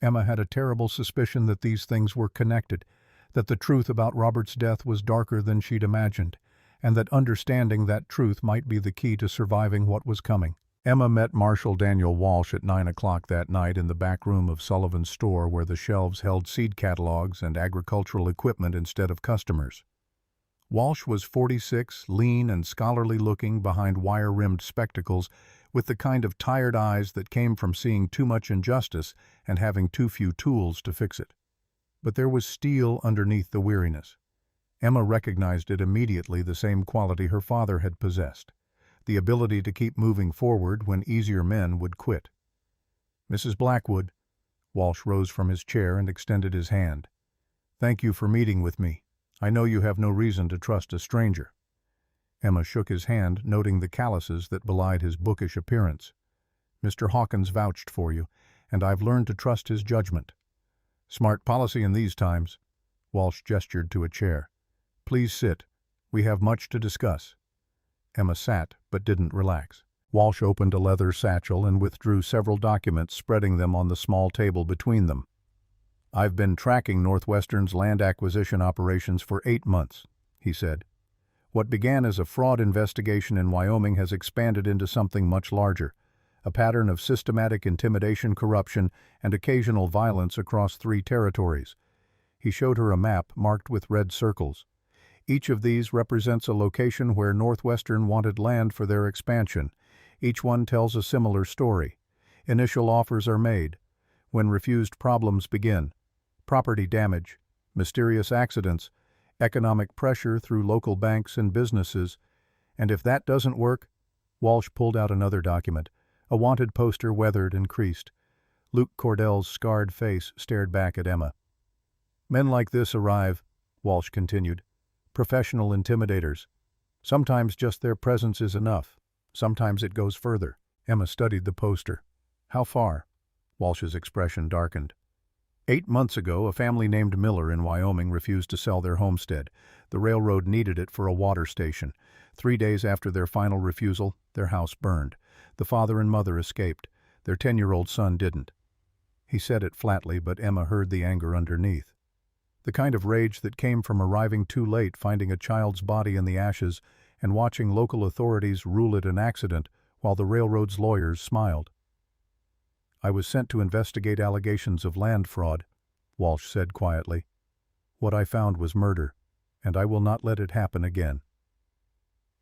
Emma had a terrible suspicion that these things were connected, that the truth about Robert's death was darker than she'd imagined, and that understanding that truth might be the key to surviving what was coming. Emma met Marshal Daniel Walsh at 9 o'clock that night in the back room of Sullivan's store, where the shelves held seed catalogs and agricultural equipment instead of customers. Walsh was 46, lean and scholarly-looking behind wire-rimmed spectacles, with the kind of tired eyes that came from seeing too much injustice and having too few tools to fix it. But there was steel underneath the weariness. Emma recognized it immediately, the same quality her father had possessed. The ability to keep moving forward when easier men would quit. "Mrs. Blackwood." Walsh rose from his chair and extended his hand. "Thank you for meeting with me. I know you have no reason to trust a stranger." Emma shook his hand, noting the calluses that belied his bookish appearance. "Mr. Hawkins vouched for you, and I've learned to trust his judgment." "Smart policy in these times." Walsh gestured to a chair. "Please sit. We have much to discuss." Emma sat, but didn't relax. Walsh opened a leather satchel and withdrew several documents, spreading them on the small table between them. "I've been tracking Northwestern's land acquisition operations for 8 months, he said. "What began as a fraud investigation in Wyoming has expanded into something much larger, a pattern of systematic intimidation, corruption, and occasional violence across 3 territories. He showed her a map marked with red circles. Each of these represents a location where Northwestern wanted land for their expansion. Each one tells a similar story. Initial offers are made. When refused, problems begin. Property damage, mysterious accidents, economic pressure through local banks and businesses. And if that doesn't work, Walsh pulled out another document, a wanted poster weathered and creased. Luke Cordell's scarred face stared back at Emma. Men like this arrive, Walsh continued. Professional intimidators. Sometimes just their presence is enough. Sometimes it goes further. Emma studied the poster. How far? Walsh's expression darkened. 8 months ago, a family named Miller in Wyoming refused to sell their homestead. The railroad needed it for a water station. 3 days after their final refusal, their house burned. The father and mother escaped. Their 10-year-old son didn't. He said it flatly, but Emma heard the anger underneath. The kind of rage that came from arriving too late, finding a child's body in the ashes, and watching local authorities rule it an accident while the railroad's lawyers smiled. I was sent to investigate allegations of land fraud, Walsh said quietly. What I found was murder, and I will not let it happen again.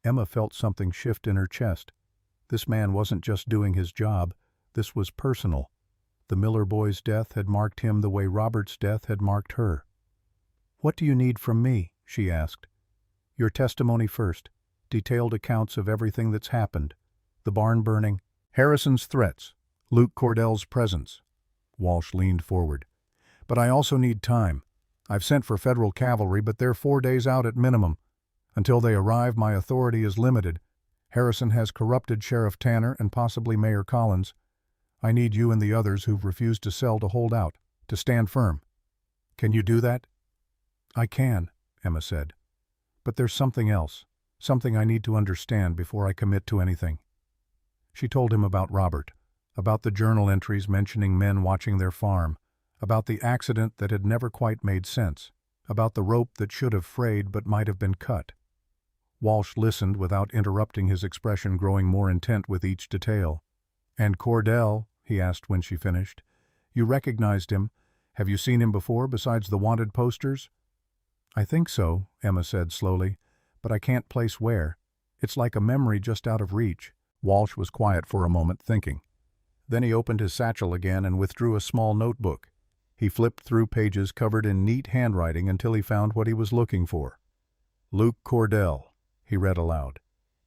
Emma felt something shift in her chest. This man wasn't just doing his job, this was personal. The Miller boy's death had marked him the way Robert's death had marked her. What do you need from me? She asked. Your testimony first. Detailed accounts of everything that's happened. The barn burning, Harrison's threats, Luke Cordell's presence. Walsh leaned forward. But I also need time. I've sent for federal cavalry, but they're 4 days out at minimum. Until they arrive, my authority is limited. Harrison has corrupted Sheriff Tanner and possibly Mayor Collins. I need you and the others who've refused to sell to hold out, to stand firm. Can you do that? I can, Emma said. But there's something else, something I need to understand before I commit to anything. She told him about Robert, about the journal entries mentioning men watching their farm, about the accident that had never quite made sense, about the rope that should have frayed but might have been cut. Walsh listened without interrupting, his expression growing more intent with each detail. And Cordell, he asked when she finished. You recognized him. Have you seen him before besides the wanted posters? I think so, Emma said slowly, but I can't place where. It's like a memory just out of reach. Walsh was quiet for a moment, thinking. Then he opened his satchel again and withdrew a small notebook. He flipped through pages covered in neat handwriting until he found what he was looking for. Luke Cordell, he read aloud.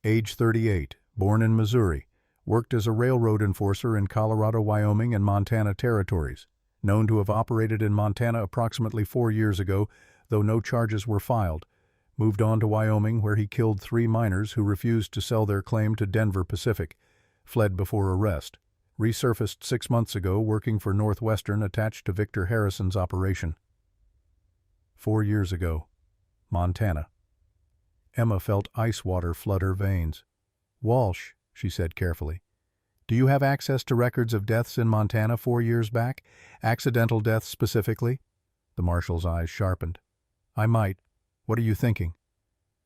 Age 38, born in Missouri, worked as a railroad enforcer in Colorado, Wyoming, and Montana territories. Known to have operated in Montana approximately 4 years ago, though no charges were filed. Moved on to Wyoming, where he killed 3 miners who refused to sell their claim to Denver Pacific. Fled before arrest. Resurfaced 6 months ago, working for Northwestern attached to Victor Harrison's operation. 4 years ago. Montana. Emma felt ice water flood her veins. Walsh, she said carefully, do you have access to records of deaths in Montana 4 years back? Accidental deaths specifically? The marshal's eyes sharpened. I might. What are you thinking?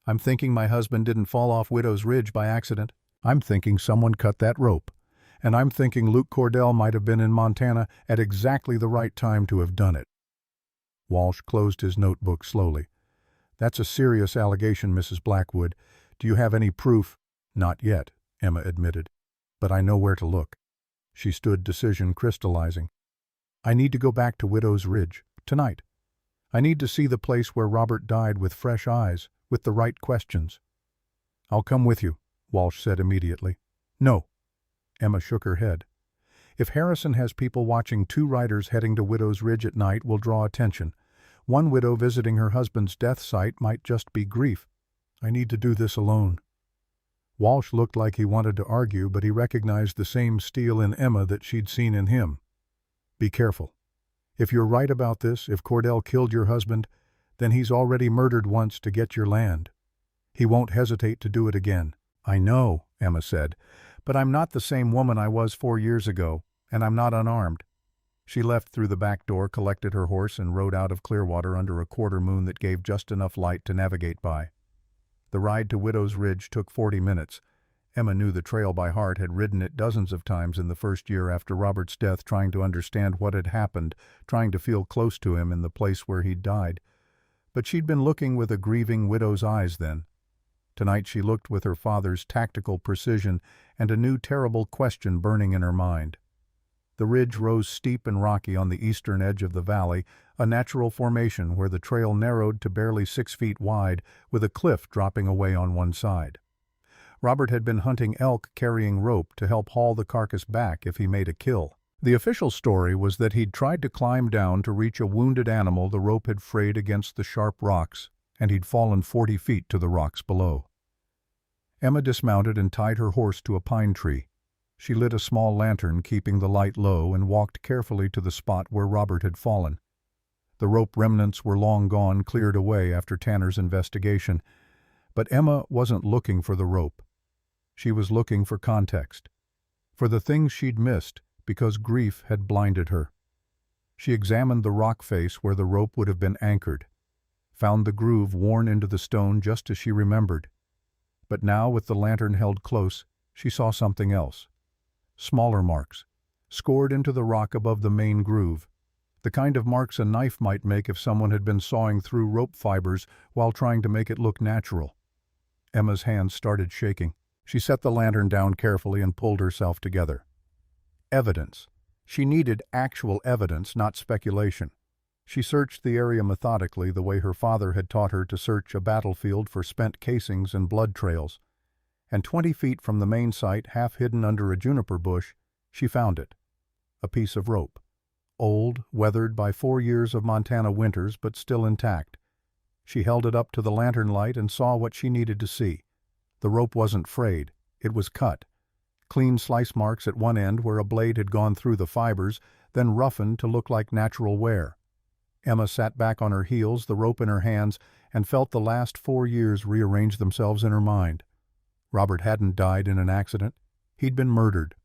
I'm thinking my husband didn't fall off Widow's Ridge by accident. I'm thinking someone cut that rope. And I'm thinking Luke Cordell might have been in Montana at exactly the right time to have done it. Walsh closed his notebook slowly. That's a serious allegation, Mrs. Blackwood. Do you have any proof? Not yet, Emma admitted. But I know where to look. She stood, decision crystallizing. I need to go back to Widow's Ridge, tonight. I need to see the place where Robert died with fresh eyes, with the right questions. I'll come with you, Walsh said immediately. No. Emma shook her head. If Harrison has people watching, 2 riders heading to Widow's Ridge at night will draw attention. One widow visiting her husband's death site might just be grief. I need to do this alone. Walsh looked like he wanted to argue, but he recognized the same steel in Emma that she'd seen in him. Be careful. If you're right about this, if Cordell killed your husband, then he's already murdered once to get your land. He won't hesitate to do it again. I know, Emma said, but I'm not the same woman I was 4 years ago, and I'm not unarmed. She left through the back door, collected her horse, and rode out of Clearwater under a quarter moon that gave just enough light to navigate by. The ride to Widow's Ridge took 40 minutes. Emma knew the trail by heart, had ridden it dozens of times in the first year after Robert's death, trying to understand what had happened, trying to feel close to him in the place where he'd died. But she'd been looking with a grieving widow's eyes then. Tonight she looked with her father's tactical precision and a new terrible question burning in her mind. The ridge rose steep and rocky on the eastern edge of the valley, a natural formation where the trail narrowed to barely 6 feet wide, with a cliff dropping away on one side. Robert had been hunting elk carrying rope to help haul the carcass back if he made a kill. The official story was that he'd tried to climb down to reach a wounded animal the rope had frayed against the sharp rocks, and he'd fallen 40 feet to the rocks below. Emma dismounted and tied her horse to a pine tree. She lit a small lantern, keeping the light low, and walked carefully to the spot where Robert had fallen. The rope remnants were long gone, cleared away after Tanner's investigation. But Emma wasn't looking for the rope. She was looking for context, for the things she'd missed because grief had blinded her. She examined the rock face where the rope would have been anchored, found the groove worn into the stone just as she remembered. But now, with the lantern held close, she saw something else. Smaller marks, scored into the rock above the main groove, the kind of marks a knife might make if someone had been sawing through rope fibers while trying to make it look natural. Emma's hands started shaking. She set the lantern down carefully and pulled herself together. Evidence. She needed actual evidence, not speculation. She searched the area methodically, the way her father had taught her to search a battlefield for spent casings and blood trails. And 20 feet from the main site, half hidden under a juniper bush, she found it. A piece of rope. Old, weathered by 4 years of Montana winters, but still intact. She held it up to the lantern light and saw what she needed to see. The rope wasn't frayed. It was cut. Clean slice marks at one end where a blade had gone through the fibers, then roughened to look like natural wear. Emma sat back on her heels, the rope in her hands, and felt the last 4 years rearrange themselves in her mind. Robert hadn't died in an accident. He'd been murdered.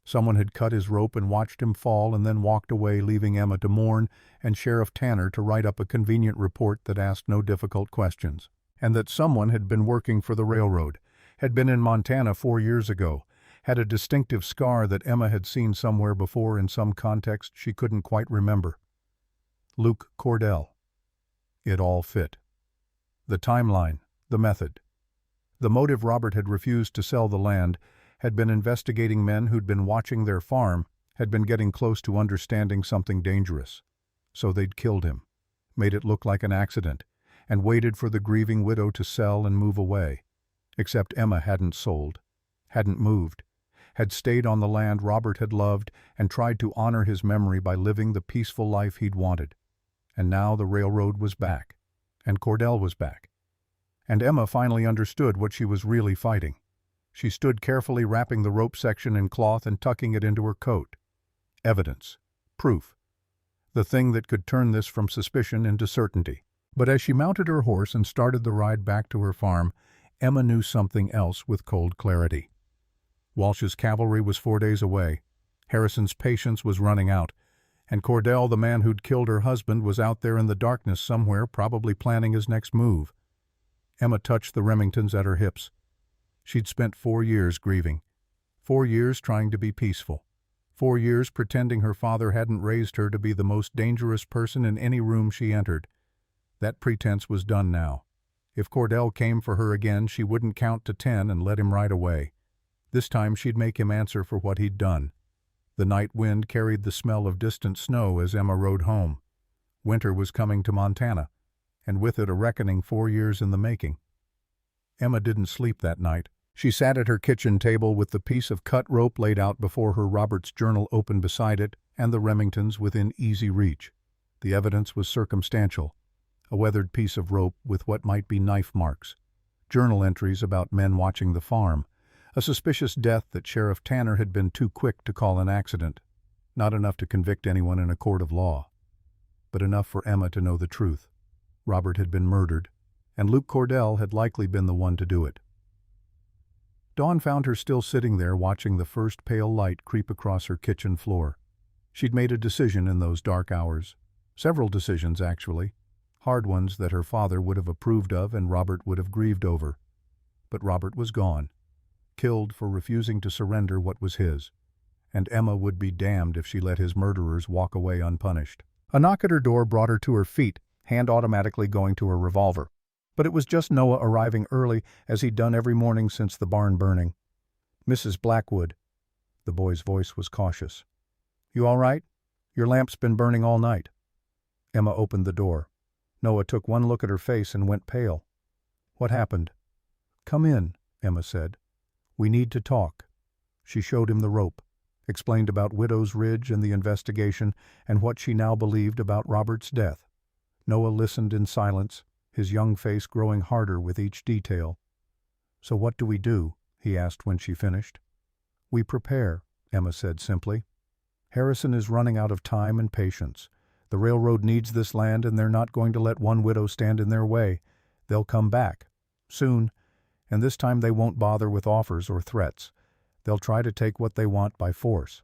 Someone had cut his rope and watched him fall and then walked away, leaving Emma to mourn and Sheriff Tanner to write up a convenient report that asked no difficult questions. And that someone had been working for the railroad, had been in Montana 4 years ago, had a distinctive scar that Emma had seen somewhere before in some context she couldn't quite remember. Luke Cordell. It all fit. The timeline, the method. The motive Robert had refused to sell the land, had been investigating men who'd been watching their farm, had been getting close to understanding something dangerous. So they'd killed him, made it look like an accident, and waited for the grieving widow to sell and move away. Except Emma hadn't sold, hadn't moved, had stayed on the land Robert had loved and tried to honor his memory by living the peaceful life he'd wanted. And now the railroad was back, and Cordell was back. And Emma finally understood what she was really fighting. She stood carefully wrapping the rope section in cloth and tucking it into her coat. Evidence. Proof. The thing that could turn this from suspicion into certainty. But as she mounted her horse and started the ride back to her farm, Emma knew something else with cold clarity. Walsh's cavalry was 4 days away. Harrison's patience was running out. And Cordell, the man who'd killed her husband, was out there in the darkness somewhere, probably planning his next move. Emma touched the Remingtons at her hips. She'd spent 4 years grieving. 4 years trying to be peaceful. 4 years pretending her father hadn't raised her to be the most dangerous person in any room she entered. That pretense was done now. If Cordell came for her again, she wouldn't count to 10 and let him right away. This time she'd make him answer for what he'd done. The night wind carried the smell of distant snow as Emma rode home. Winter was coming to Montana, and with it a reckoning 4 years in the making. Emma didn't sleep that night. She sat at her kitchen table with the piece of cut rope laid out before her, Robert's journal open beside it, and the Remingtons within easy reach. The evidence was circumstantial. A weathered piece of rope with what might be knife marks. Journal entries about men watching the farm. A suspicious death that Sheriff Tanner had been too quick to call an accident. Not enough to convict anyone in a court of law. But enough for Emma to know the truth. Robert had been murdered, and Luke Cordell had likely been the one to do it. Dawn found her still sitting there watching the first pale light creep across her kitchen floor. She'd made a decision in those dark hours. Several decisions, actually. Hard ones that her father would have approved of and Robert would have grieved over. But Robert was gone. killed for refusing to surrender what was his. And Emma would be damned if she let his murderers walk away unpunished. A knock at her door brought her to her feet, hand automatically going to her revolver. But it was just Noah arriving early, as he'd done every morning since the barn burning. "Mrs. Blackwood." The boy's voice was cautious. "You all right? Your lamp's been burning all night." Emma opened the door. Noah took one look at her face and went pale. "What happened?" "Come in," Emma said. "We need to talk." She showed him the rope, explained about Widow's Ridge and the investigation, and what she now believed about Robert's death. Noah listened in silence, his young face growing harder with each detail. "So what do we do?" he asked when she finished. "We prepare," Emma said simply. "Harrison is running out of time and patience. The railroad needs this land, and they're not going to let one widow stand in their way. They'll come back. Soon. And this time they won't bother with offers or threats. They'll try to take what they want by force.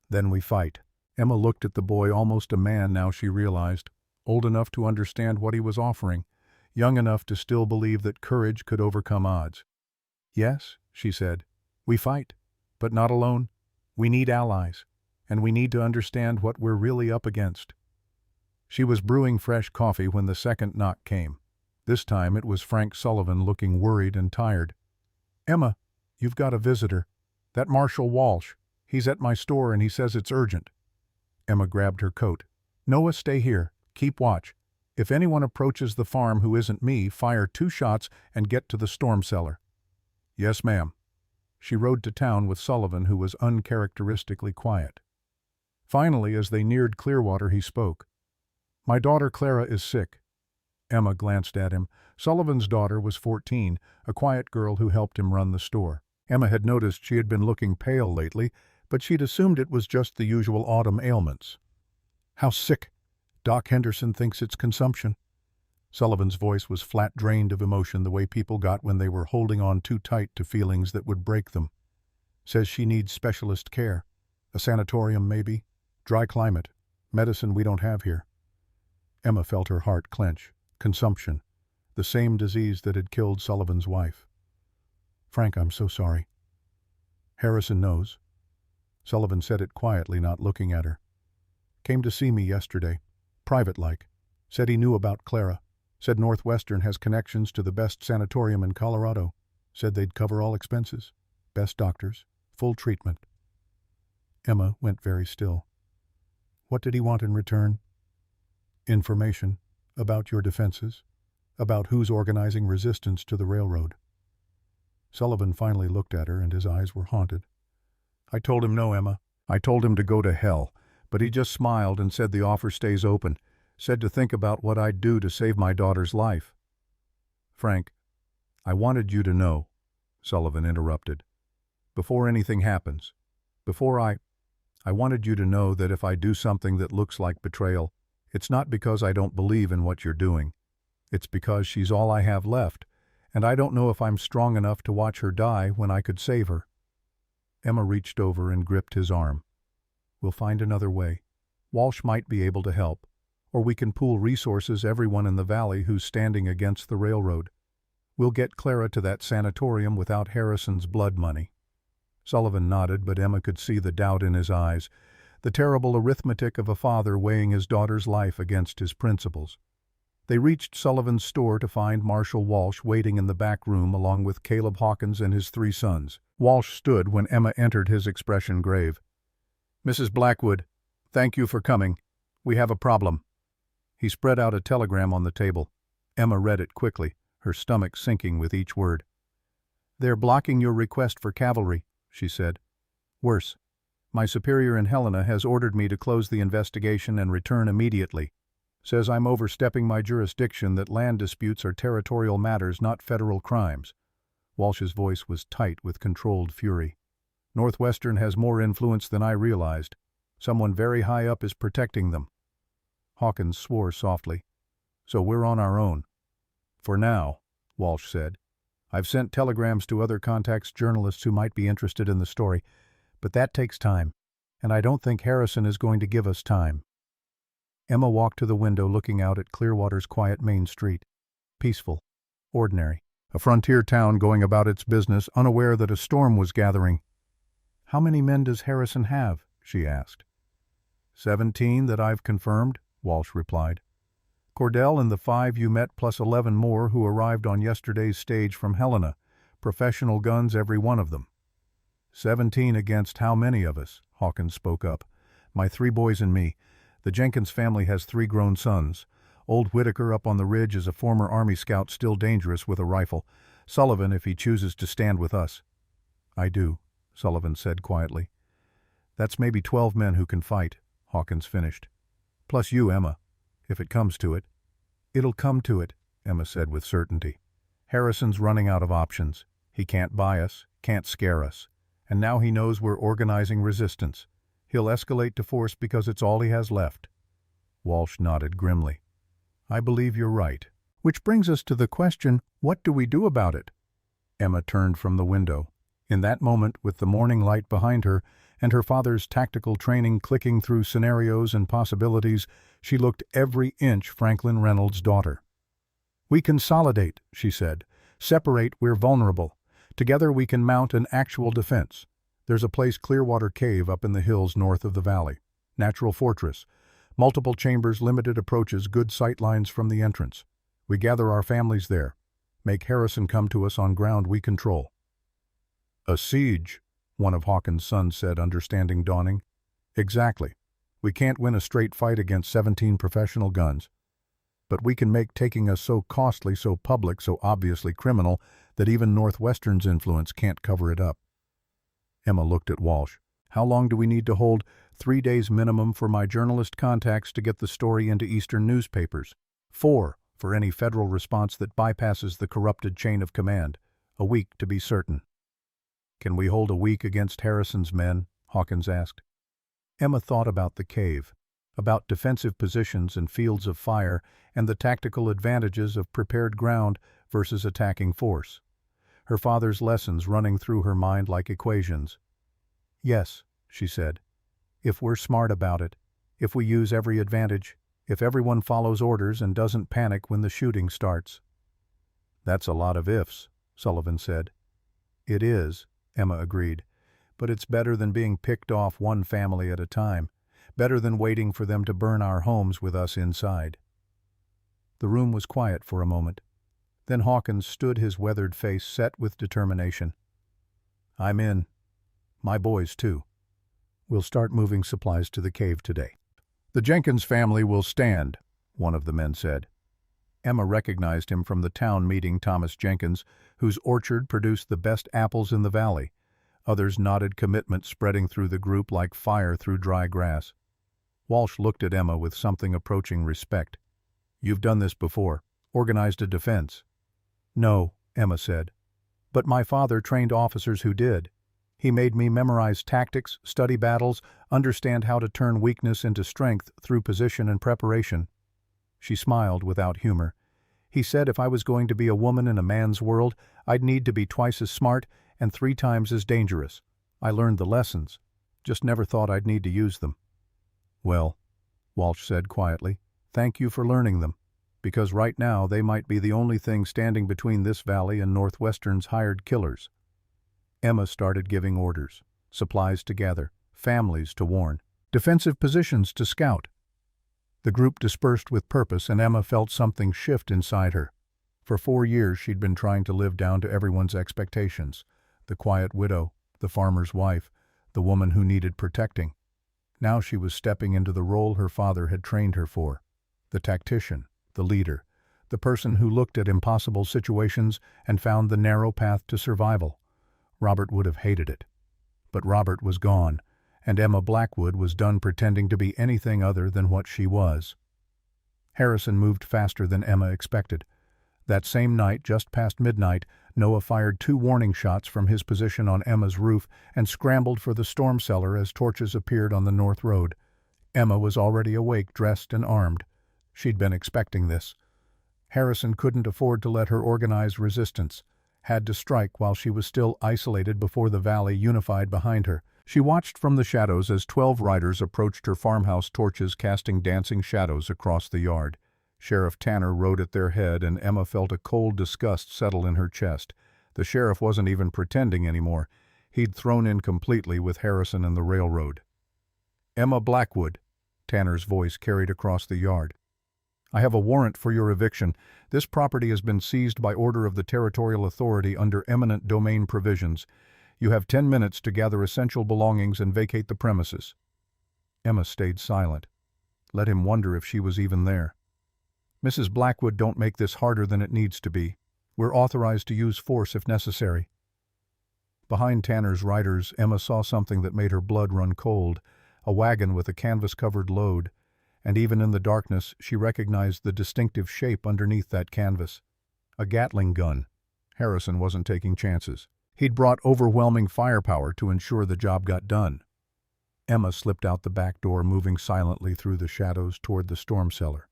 Then we fight." Emma looked at the boy, almost a man now, she realized, old enough to understand what he was offering, young enough to still believe that courage could overcome odds. "Yes," she said, "we fight, but not alone. We need allies, and we need to understand what we're really up against." She was brewing fresh coffee when the second knock came. This time it was Frank Sullivan, looking worried and tired. "Emma, you've got a visitor. That Marshal Walsh. He's at my store and he says it's urgent." Emma grabbed her coat. "Noah, stay here. Keep watch. If anyone approaches the farm who isn't me, fire 2 shots and get to the storm cellar." "Yes, ma'am." She rode to town with Sullivan, who was uncharacteristically quiet. Finally, as they neared Clearwater, he spoke. "My daughter Clara is sick." Emma glanced at him. Sullivan's daughter was 14, a quiet girl who helped him run the store. Emma had noticed she had been looking pale lately, but she'd assumed it was just the usual autumn ailments. "How sick?" "Doc Henderson thinks it's consumption." Sullivan's voice was flat, drained of emotion, the way people got when they were holding on too tight to feelings that would break them. "Says she needs specialist care. A sanatorium, maybe. Dry climate. Medicine we don't have here." Emma felt her heart clench. Consumption. The same disease that had killed Sullivan's wife. "Frank, I'm so sorry." "Harrison knows." Sullivan said it quietly, not looking at her. "Came to see me yesterday. Private-like. Said he knew about Clara. Said Northwestern has connections to the best sanatorium in Colorado. Said they'd cover all expenses. Best doctors. Full treatment." Emma went very still. "What did he want in return?" "Information. About your defenses. About who's organizing resistance to the railroad." Sullivan finally looked at her, and his eyes were haunted. "I told him no, Emma. I told him to go to hell, but he just smiled and said the offer stays open. Said to think about what I'd do to save my daughter's life." "Frank, I wanted you to know," Sullivan interrupted. "Before anything happens. Before I wanted you to know that if I do something that looks like betrayal, it's not because I don't believe in what you're doing. It's because she's all I have left, and I don't know if I'm strong enough to watch her die when I could save her." Emma reached over and gripped his arm. "We'll find another way. Walsh might be able to help, or we can pool resources, everyone in the valley who's standing against the railroad. We'll get Clara to that sanatorium without Harrison's blood money." Sullivan nodded, but Emma could see the doubt in his eyes, the terrible arithmetic of a father weighing his daughter's life against his principles. They reached Sullivan's store to find Marshal Walsh waiting in the back room along with Caleb Hawkins and his 3 sons. Walsh stood when Emma entered, his expression grave. "Mrs. Blackwood, thank you for coming. We have a problem." He spread out a telegram on the table. Emma read it quickly, her stomach sinking with each word. "They're blocking your request for cavalry," she said. "Worse. My superior in Helena has ordered me to close the investigation and return immediately. Says I'm overstepping my jurisdiction, that land disputes are territorial matters, not federal crimes." Walsh's voice was tight with controlled fury. "Northwestern has more influence than I realized. Someone very high up is protecting them." Hawkins swore softly. "So we're on our own." "For now," Walsh said. "I've sent telegrams to other contacts, journalists who might be interested in the story, but that takes time, and I don't think Harrison is going to give us time." Emma walked to the window, looking out at Clearwater's quiet main street. Peaceful. Ordinary. A frontier town going about its business, unaware that a storm was gathering. "How many men does Harrison have?" she asked. 17 that I've confirmed, Walsh replied. Cordell and the 5 you met plus 11 more who arrived on yesterday's stage from Helena. Professional guns, every one of them. 17 against how many of us? Hawkins spoke up. My 3 boys and me. The Jenkins family has 3 grown sons. Old Whitaker up on the ridge is a former Army scout, still dangerous with a rifle. Sullivan, if he chooses to stand with us. I do, Sullivan said quietly. That's maybe 12 men who can fight, Hawkins finished. Plus you, Emma, if it comes to it. It'll come to it, Emma said with certainty. Harrison's running out of options. He can't buy us, can't scare us. And now he knows we're organizing resistance. He'll escalate to force because it's all he has left. Walsh nodded grimly. I believe you're right. Which brings us to the question, what do we do about it? Emma turned from the window. In that moment, with the morning light behind her and her father's tactical training clicking through scenarios and possibilities, she looked every inch Franklin Reynolds' daughter. We consolidate, she said. Separate, we're vulnerable. Together we can mount an actual defense. There's a place, Clearwater Cave, up in the hills north of the valley. Natural fortress. Multiple chambers, limited approaches, good sight lines from the entrance. We gather our families there. Make Harrison come to us on ground we control. A siege, one of Hawkins' sons said, understanding dawning. Exactly. We can't win a straight fight against 17 professional guns. But we can make taking us so costly, so public, so obviously criminal that even Northwestern's influence can't cover it up. Emma looked at Walsh. How long do we need to hold? 3 days minimum for my journalist contacts to get the story into Eastern newspapers. 4 for any federal response that bypasses the corrupted chain of command. A week to be certain. Can we hold a week against Harrison's men? Hawkins asked. Emma thought about the cave, about defensive positions and fields of fire, and the tactical advantages of prepared ground versus attacking force. Her father's lessons running through her mind like equations. Yes, she said. If we're smart about it, if we use every advantage, if everyone follows orders and doesn't panic when the shooting starts. That's a lot of ifs, Sullivan said. It is, Emma agreed, but it's better than being picked off one family at a time, better than waiting for them to burn our homes with us inside. The room was quiet for a moment. Then Hawkins stood, his weathered face set with determination. I'm in. My boys, too. We'll start moving supplies to the cave today. The Jenkins family will stand, one of the men said. Emma recognized him from the town meeting, Thomas Jenkins, whose orchard produced the best apples in the valley. Others nodded commitment, spreading through the group like fire through dry grass. Walsh looked at Emma with something approaching respect. You've done this before, organized a defense. No, Emma said. But my father trained officers who did. He made me memorize tactics, study battles, understand how to turn weakness into strength through position and preparation. She smiled without humor. He said if I was going to be a woman in a man's world, I'd need to be twice as smart and 3 times as dangerous. I learned the lessons, just never thought I'd need to use them. Well, Walsh said quietly, thank you for learning them, because right now they might be the only thing standing between this valley and Northwestern's hired killers. Emma started giving orders, supplies to gather, families to warn, defensive positions to scout. The group dispersed with purpose, and Emma felt something shift inside her. For 4 years she'd been trying to live down to everyone's expectations. The quiet widow, the farmer's wife, the woman who needed protecting. Now she was stepping into the role her father had trained her for. The tactician, the leader, the person who looked at impossible situations and found the narrow path to survival. Robert would have hated it. But Robert was gone, and Emma Blackwood was done pretending to be anything other than what she was. Harrison moved faster than Emma expected. That same night, just past midnight, Noah fired 2 warning shots from his position on Emma's roof and scrambled for the storm cellar as torches appeared on the north road. Emma was already awake, dressed and armed. She'd been expecting this. Harrison couldn't afford to let her organize resistance. Had to strike while she was still isolated before the valley unified behind her. She watched from the shadows as 12 riders approached her farmhouse, torches casting dancing shadows across the yard. Sheriff Tanner rode at their head, and Emma felt a cold disgust settle in her chest. The sheriff wasn't even pretending anymore. He'd thrown in completely with Harrison and the railroad. "Emma Blackwood," Tanner's voice carried across the yard. "I have a warrant for your eviction. This property has been seized by order of the Territorial Authority under eminent domain provisions. You have 10 minutes to gather essential belongings and vacate the premises." Emma stayed silent. Let him wonder if she was even there. "Mrs. Blackwood, don't make this harder than it needs to be. We're authorized to use force if necessary." Behind Tanner's riders, Emma saw something that made her blood run cold, a wagon with a canvas-covered load, and even in the darkness she recognized the distinctive shape underneath that canvas. A Gatling gun. Harrison wasn't taking chances. He'd brought overwhelming firepower to ensure the job got done. Emma slipped out the back door, moving silently through the shadows toward the storm cellar.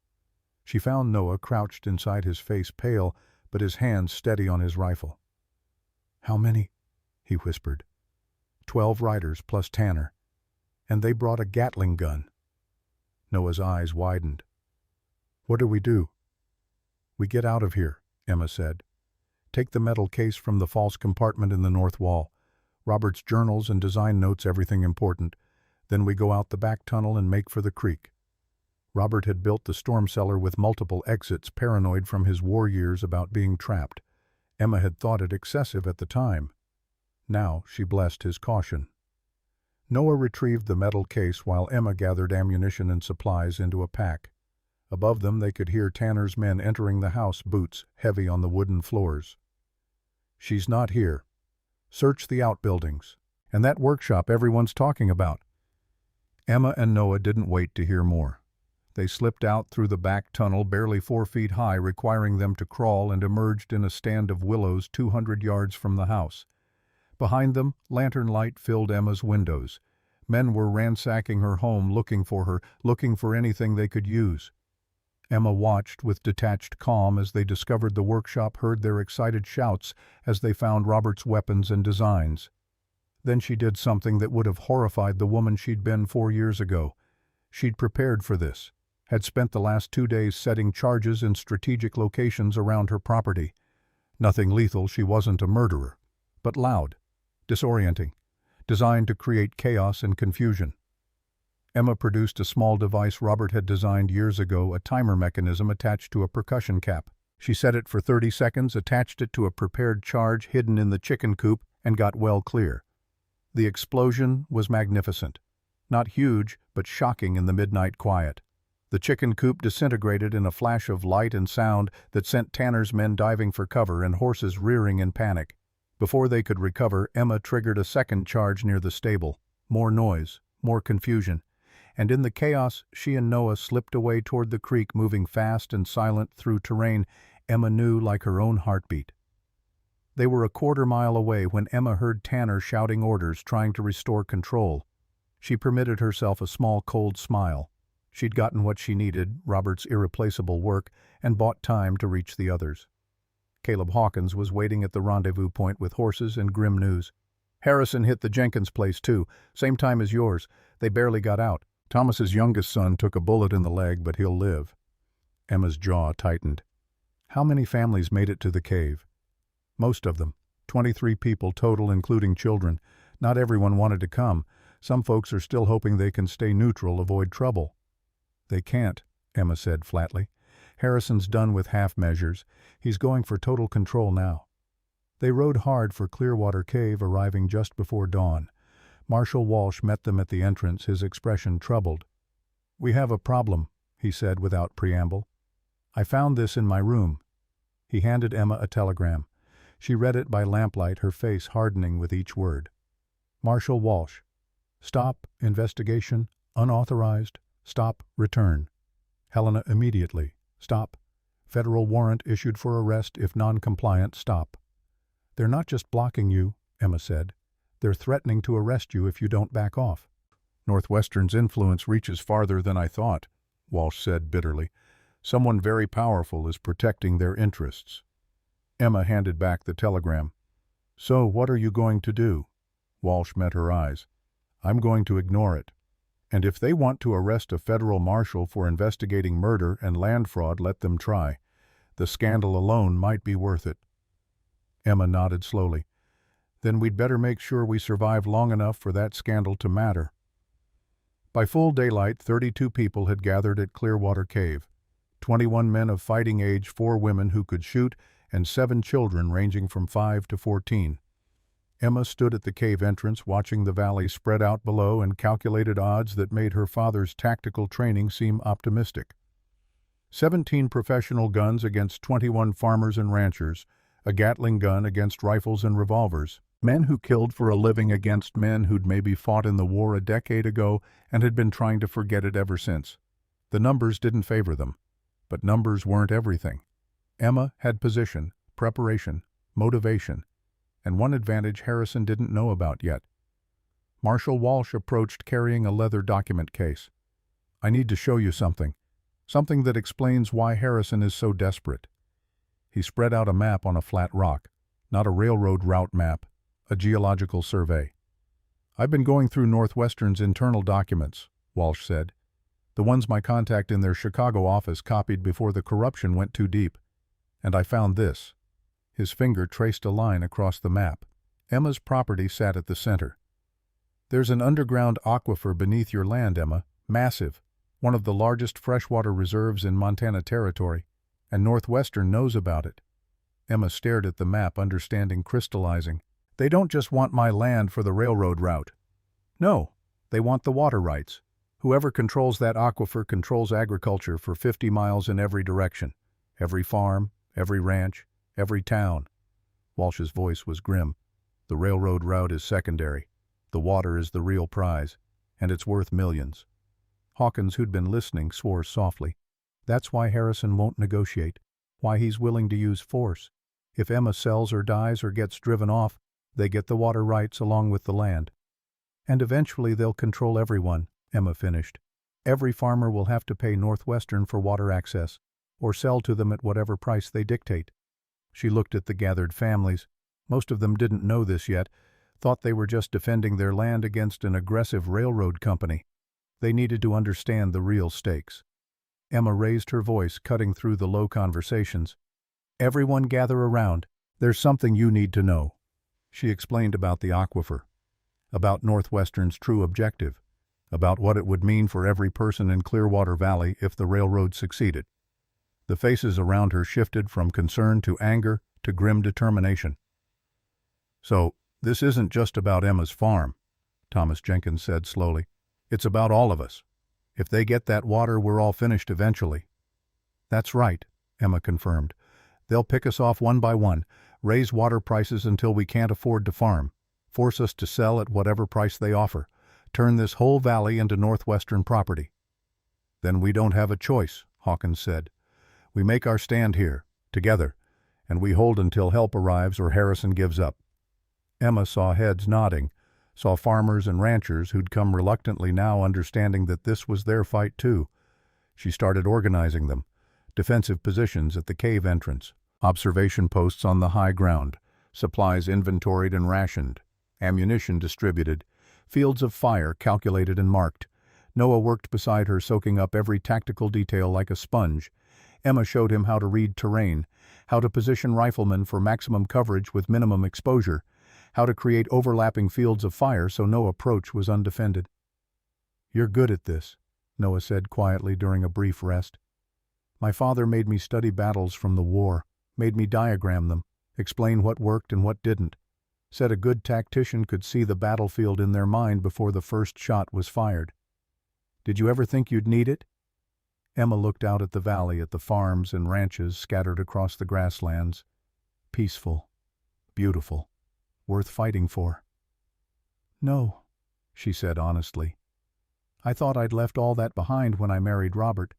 She found Noah crouched inside, his face pale, but his hands steady on his rifle. "How many?" he whispered. 12 riders plus Tanner. And they brought a Gatling gun. Noah's eyes widened. "What do we do?" "We get out of here," Emma said. "Take the metal case from the false compartment in the north wall. Robert's journals and design notes, everything important. Then we go out the back tunnel and make for the creek." Robert had built the storm cellar with multiple exits, paranoid from his war years about being trapped. Emma had thought it excessive at the time. Now she blessed his caution. Noah retrieved the metal case while Emma gathered ammunition and supplies into a pack. Above them they could hear Tanner's men entering the house, boots heavy on the wooden floors. "She's not here. Search the outbuildings. And that workshop everyone's talking about." Emma and Noah didn't wait to hear more. They slipped out through the back tunnel, barely 4 feet high, requiring them to crawl, and emerged in a stand of willows 200 yards from the house. Behind them, lantern light filled Emma's windows. Men were ransacking her home, looking for her, looking for anything they could use. Emma watched with detached calm as they discovered the workshop, heard their excited shouts as they found Robert's weapons and designs. Then she did something that would have horrified the woman she'd been 4 years ago. She'd prepared for this, had spent the last 2 days setting charges in strategic locations around her property. Nothing lethal, she wasn't a murderer, but loud, disorienting, designed to create chaos and confusion. Emma produced a small device Robert had designed years ago, a timer mechanism attached to a percussion cap. She set it for 30 seconds, attached it to a prepared charge hidden in the chicken coop, and got well clear. The explosion was magnificent. Not huge, but shocking in the midnight quiet. The chicken coop disintegrated in a flash of light and sound that sent Tanner's men diving for cover and horses rearing in panic. Before they could recover, Emma triggered a second charge near the stable. More noise, more confusion. And in the chaos, she and Noah slipped away toward the creek, moving fast and silent through terrain Emma knew like her own heartbeat. They were a quarter-mile away when Emma heard Tanner shouting orders, trying to restore control. She permitted herself a small, cold smile. She'd gotten what she needed, Robert's irreplaceable work, and bought time to reach the others. Caleb Hawkins was waiting at the rendezvous point with horses and grim news. "Harrison hit the Jenkins place too, same time as yours. They barely got out. Thomas's youngest son took a bullet in the leg, but he'll live." Emma's jaw tightened. How many families made it to the cave? Most of them. 23 people total, including children. Not everyone wanted to come. Some folks are still hoping they can stay neutral, avoid trouble. "They can't," Emma said flatly. "Harrison's done with half measures. He's going for total control now." They rode hard for Clearwater Cave, arriving just before dawn. Marshal Walsh met them at the entrance, his expression troubled. "We have a problem," he said without preamble. "I found this in my room." He handed Emma a telegram. She read it by lamplight, her face hardening with each word. Marshal Walsh. "Stop investigation. Unauthorized. Stop return. Helena immediately. Stop. Federal warrant issued for arrest if non-compliant. Stop." "They're not just blocking you," Emma said. "They're threatening to arrest you if you don't back off." "Northwestern's influence reaches farther than I thought," Walsh said bitterly. "Someone very powerful is protecting their interests." Emma handed back the telegram. "So what are you going to do?" Walsh met her eyes. "I'm going to ignore it." And if they want to arrest a federal marshal for investigating murder and land fraud, let them try. The scandal alone might be worth it. Emma nodded slowly. Then we'd better make sure we survive long enough for that scandal to matter. By full daylight, 32 people had gathered at Clearwater Cave. 21 men of fighting age, 4 women who could shoot, and 7 children ranging from 5 to 14. Emma stood at the cave entrance watching the valley spread out below and calculated odds that made her father's tactical training seem optimistic. 17 professional guns against 21 farmers and ranchers, a Gatling gun against rifles and revolvers. Men who killed for a living against men who'd maybe fought in the war a decade ago and had been trying to forget it ever since. The numbers didn't favor them, but numbers weren't everything. Emma had position, preparation, motivation, and one advantage Harrison didn't know about yet. Marshal Walsh approached carrying a leather document case. "I need to show you something. Something that explains why Harrison is so desperate." He spread out a map on a flat rock, not a railroad route map, a geological survey. "I've been going through Northwestern's internal documents," Walsh said. "The ones my contact in their Chicago office copied before the corruption went too deep. And I found this." His finger traced a line across the map. Emma's property sat at the center. "There's an underground aquifer beneath your land, Emma, massive, one of the largest freshwater reserves in Montana Territory, and Northwestern knows about it." Emma stared at the map, understanding crystallizing. "They don't just want my land for the railroad route. No, they want the water rights. Whoever controls that aquifer controls agriculture for 50 miles in every direction. Every farm, every ranch, every town." Walsh's voice was grim. "The railroad route is secondary. The water is the real prize, and it's worth millions." Hawkins, who'd been listening, swore softly. "That's why Harrison won't negotiate, why he's willing to use force. If Emma sells or dies or gets driven off, they get the water rights along with the land. And eventually they'll control everyone," Emma finished. "Every farmer will have to pay Northwestern for water access, or sell to them at whatever price they dictate." She looked at the gathered families. Most of them didn't know this yet, thought they were just defending their land against an aggressive railroad company. They needed to understand the real stakes. Emma raised her voice, cutting through the low conversations. "Everyone gather around. There's something you need to know." She explained about the aquifer, about Northwestern's true objective, about what it would mean for every person in Clearwater Valley if the railroad succeeded. The faces around her shifted from concern to anger to grim determination. "So, this isn't just about Emma's farm," Thomas Jenkins said slowly. "It's about all of us. If they get that water, we're all finished eventually." "That's right," Emma confirmed. "They'll pick us off one by one, raise water prices until we can't afford to farm, force us to sell at whatever price they offer, turn this whole valley into Northwestern property." "Then we don't have a choice," Hawkins said. "We make our stand here, together, and we hold until help arrives or Harrison gives up." Emma saw heads nodding, saw farmers and ranchers who'd come reluctantly now understanding that this was their fight too. She started organizing them. Defensive positions at the cave entrance, observation posts on the high ground, supplies inventoried and rationed, ammunition distributed, fields of fire calculated and marked. Noah worked beside her, soaking up every tactical detail like a sponge. Emma showed him how to read terrain, how to position riflemen for maximum coverage with minimum exposure, how to create overlapping fields of fire so no approach was undefended. "You're good at this," Noah said quietly during a brief rest. "My father made me study battles from the war, made me diagram them, explain what worked and what didn't. Said a good tactician could see the battlefield in their mind before the first shot was fired. Did you ever think you'd need it?" Emma looked out at the valley, at the farms and ranches scattered across the grasslands. Peaceful, beautiful, worth fighting for. "No," she said honestly. "I thought I'd left all that behind when I married Robert.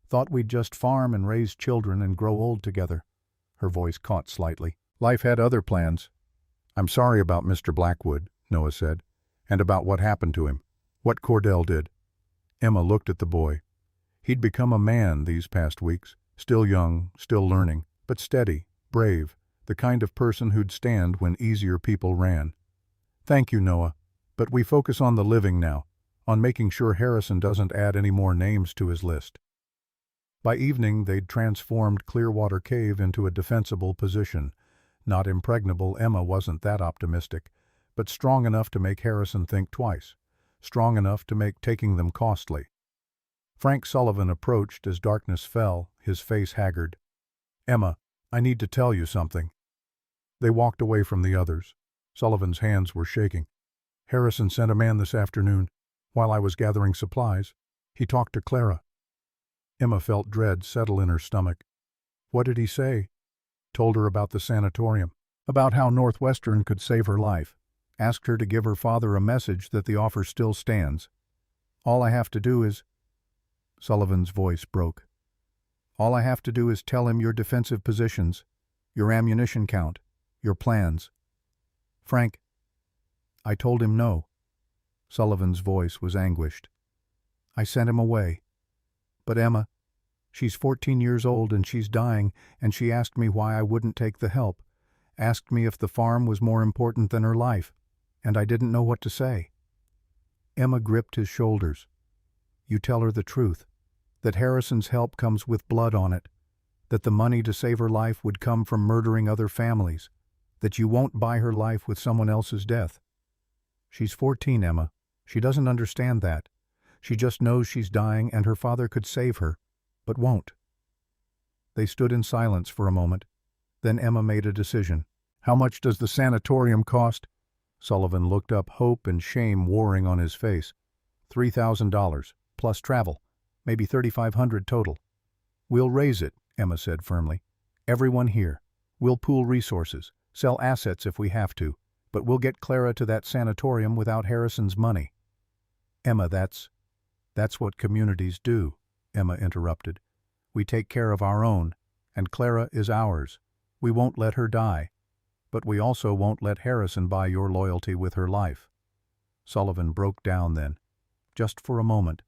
Thought we'd just farm and raise children and grow old together." Her voice caught slightly. "Life had other plans. I'm sorry about Mr. Blackwood," Noah said, "and about what happened to him, what Cordell did." Emma looked at the boy. He'd become a man these past weeks, still young, still learning, but steady, brave, the kind of person who'd stand when easier people ran. "Thank you, Noah, but we focus on the living now, on making sure Harrison doesn't add any more names to his list. By evening, they'd transformed Clearwater Cave into a defensible position. Not impregnable, Emma wasn't that optimistic, but strong enough to make Harrison think twice, strong enough to make taking them costly. Frank Sullivan approached as darkness fell, his face haggard. "Emma, I need to tell you something." They walked away from the others. Sullivan's hands were shaking. "Harrison sent a man this afternoon, while I was gathering supplies. He talked to Clara." Emma felt dread settle in her stomach. "What did he say?" "Told her about the sanatorium, about how Northwestern could save her life. Asked her to give her father a message that the offer still stands. All I have to do is—" Sullivan's voice broke. "All I have to do is tell him your defensive positions, your ammunition count, your plans." "Frank." "I told him no." Sullivan's voice was anguished. "I sent him away. But Emma, she's 14 years old and she's dying, and she asked me why I wouldn't take the help, asked me if the farm was more important than her life, and I didn't know what to say." Emma gripped his shoulders. "You tell her the truth, that Harrison's help comes with blood on it, that the money to save her life would come from murdering other families, that you won't buy her life with someone else's death. She's 14, Emma. She doesn't understand that. She just knows she's dying and her father could save her, but won't." They stood in silence for a moment. Then Emma made a decision. "How much does the sanatorium cost?" Sullivan looked up, hope and shame warring on his face. $3,000, plus travel. Maybe $3,500 total. "We'll raise it," Emma said firmly. "Everyone here. We'll pool resources, sell assets if we have to, but we'll get Clara to that sanatorium without Harrison's money." "Emma, that's what communities do," Emma interrupted. "We take care of our own, and Clara is ours. We won't let her die, but we also won't let Harrison buy your loyalty with her life." Sullivan broke down then, just for a moment,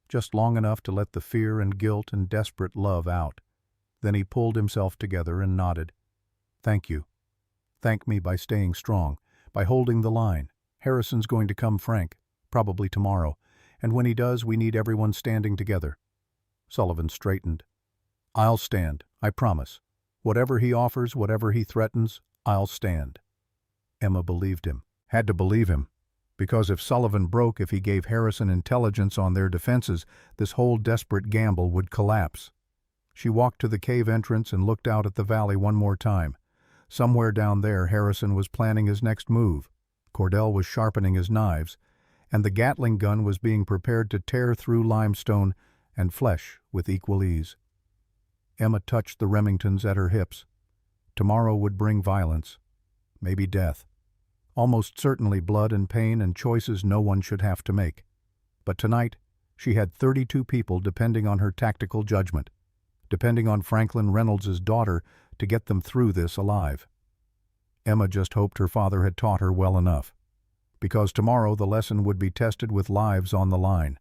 just long enough to let the fear and guilt and desperate love out. Then he pulled himself together and nodded. "Thank you. Thank me by staying strong, by holding the line. Harrison's going to come, Frank, probably tomorrow, and when he does, we need everyone standing together." Sullivan straightened. "I'll stand, I promise. Whatever he offers, whatever he threatens, I'll stand." Emma believed him, had to believe him, because if Sullivan broke, if he gave Harrison intelligence on their defenses, this whole desperate gamble would collapse. She walked to the cave entrance and looked out at the valley one more time. Somewhere down there, Harrison was planning his next move. Cordell was sharpening his knives, and the Gatling gun was being prepared to tear through limestone and flesh with equal ease. Emma touched the Remingtons at her hips. Tomorrow would bring violence, maybe death. Almost certainly blood and pain and choices no one should have to make. But tonight, she had 32 people depending on her tactical judgment, depending on Franklin Reynolds's daughter to get them through this alive. Emma just hoped her father had taught her well enough, because tomorrow the lesson would be tested with lives on the line.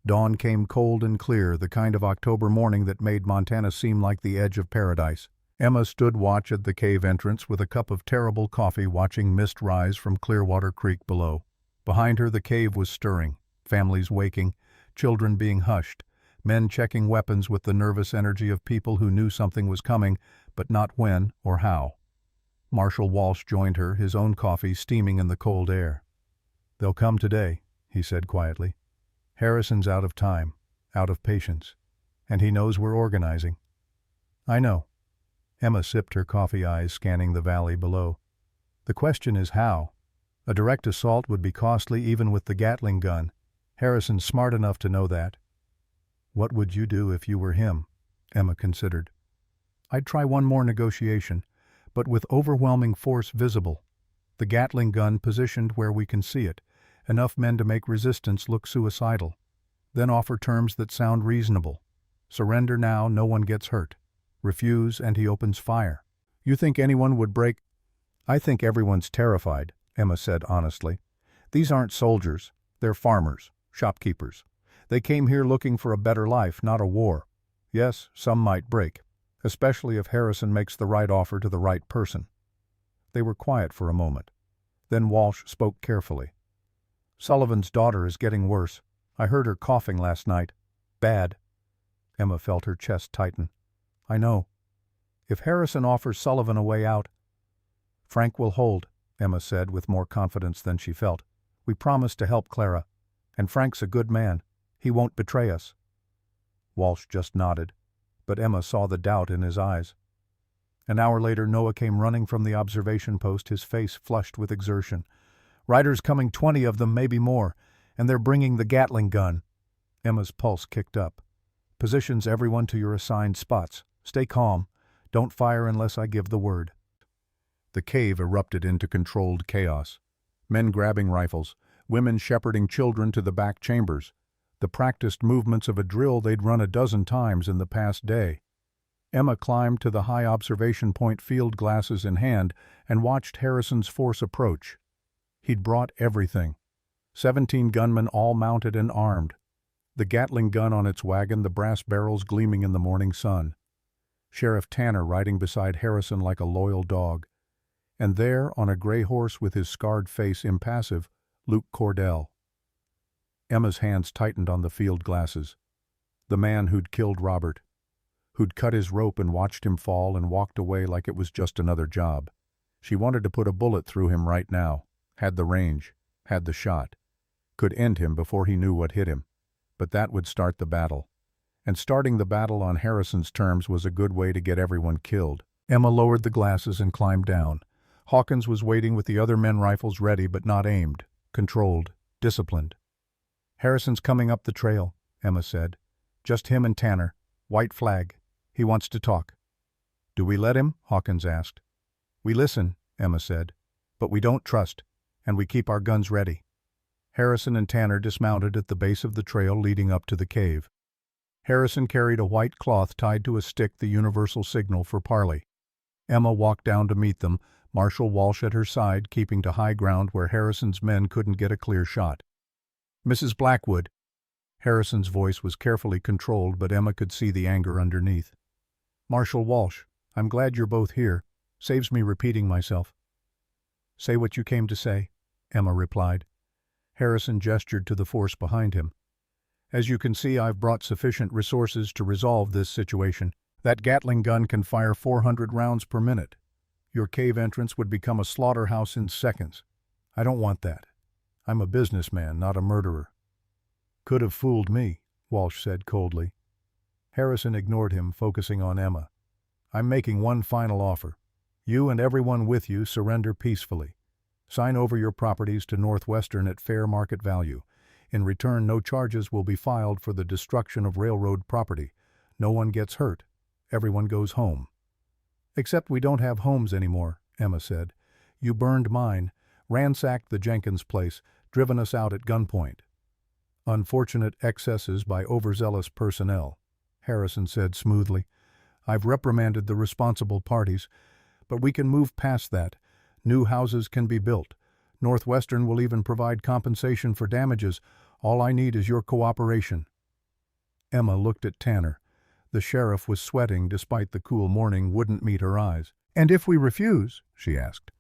Dawn came cold and clear, the kind of October morning that made Montana seem like the edge of paradise. Emma stood watch at the cave entrance with a cup of terrible coffee, watching mist rise from Clearwater Creek below. Behind her the cave was stirring, families waking, children being hushed, men checking weapons with the nervous energy of people who knew something was coming, but not when or how. Marshal Walsh joined her, his own coffee steaming in the cold air. "They'll come today," he said quietly. "Harrison's out of time, out of patience, and he knows we're organizing." "I know." Emma sipped her coffee, eyes scanning the valley below. "The question is how. A direct assault would be costly even with the Gatling gun. Harrison's smart enough to know that." "What would you do if you were him?" Emma considered. "I'd try one more negotiation, but with overwhelming force visible. The Gatling gun positioned where we can see it, enough men to make resistance look suicidal. Then offer terms that sound reasonable. Surrender now, no one gets hurt. Refuse, and he opens fire. You think anyone would break?" "I think everyone's terrified," Emma said honestly. "These aren't soldiers. They're farmers, shopkeepers. They came here looking for a better life, not a war. Yes, some might break, especially if Harrison makes the right offer to the right person." They were quiet for a moment. Then Walsh spoke carefully. Sullivan's daughter is getting worse. I heard her coughing last night. Bad. Emma felt her chest tighten. I know. If Harrison offers Sullivan a way out— Frank will hold, Emma said with more confidence than she felt. We promised to help Clara. And Frank's a good man. He won't betray us. Walsh just nodded, but Emma saw the doubt in his eyes. An hour later, Noah came running from the observation post, his face flushed with exertion. Riders coming, 20 of them, maybe more, and they're bringing the Gatling gun. Emma's pulse kicked up. Positions everyone to your assigned spots. Stay calm. Don't fire unless I give the word. The cave erupted into controlled chaos. Men grabbing rifles, women shepherding children to the back chambers. The practiced movements of a drill they'd run a dozen times in the past day. Emma climbed to the high observation point, field glasses in hand, and watched Harrison's force approach. He'd brought everything. 17 gunmen, all mounted and armed. The Gatling gun on its wagon, the brass barrels gleaming in the morning sun. Sheriff Tanner riding beside Harrison like a loyal dog. And there, on a gray horse with his scarred face impassive, Luke Cordell. Emma's hands tightened on the field glasses. The man who'd killed Robert, who'd cut his rope and watched him fall and walked away like it was just another job. She wanted to put a bullet through him right now. Had the range, had the shot, could end him before he knew what hit him. But that would start the battle. And starting the battle on Harrison's terms was a good way to get everyone killed. Emma lowered the glasses and climbed down. Hawkins was waiting with the other men, rifles ready but not aimed, controlled, disciplined. Harrison's coming up the trail, Emma said. Just him and Tanner. White flag. He wants to talk. Do we let him? Hawkins asked. We listen, Emma said, but we don't trust, and we keep our guns ready. Harrison and Tanner dismounted at the base of the trail leading up to the cave. Harrison carried a white cloth tied to a stick, the universal signal for parley. Emma walked down to meet them, Marshal Walsh at her side, keeping to high ground where Harrison's men couldn't get a clear shot. Mrs. Blackwood. Harrison's voice was carefully controlled, but Emma could see the anger underneath. Marshal Walsh, I'm glad you're both here. Saves me repeating myself. Say what you came to say, Emma replied. Harrison gestured to the force behind him. As you can see, I've brought sufficient resources to resolve this situation. That Gatling gun can fire 400 rounds per minute. Your cave entrance would become a slaughterhouse in seconds. I don't want that. I'm a businessman, not a murderer. Could have fooled me, Walsh said coldly. Harrison ignored him, focusing on Emma. I'm making one final offer. You and everyone with you surrender peacefully. Sign over your properties to Northwestern at fair market value. In return, no charges will be filed for the destruction of railroad property. No one gets hurt. Everyone goes home. Except we don't have homes anymore, Emma said. You burned mine, ransacked the Jenkins place, driven us out at gunpoint. Unfortunate excesses by overzealous personnel, Harrison said smoothly. I've reprimanded the responsible parties, but we can move past that. New houses can be built. Northwestern will even provide compensation for damages. All I need is your cooperation. Emma looked at Tanner. The sheriff was sweating despite the cool morning wouldn't meet her eyes. And if we refuse? She asked.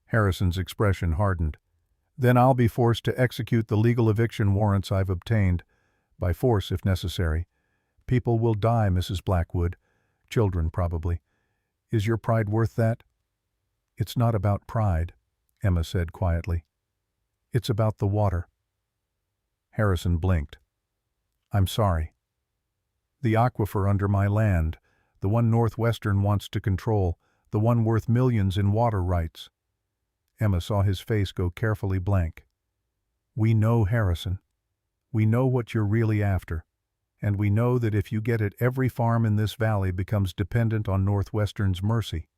Harrison's expression hardened. Then I'll be forced to execute the legal eviction warrants I've obtained, by force if necessary. People will die, Mrs. Blackwood. Children, probably. Is your pride worth that? It's not about pride, Emma said quietly. It's about the water. Harrison blinked. I'm sorry. The aquifer under my land, the one Northwestern wants to control, the one worth millions in water rights. Emma saw his face go carefully blank. We know, Harrison. We know what you're really after, and we know that if you get it, every farm in this valley becomes dependent on Northwestern's mercy.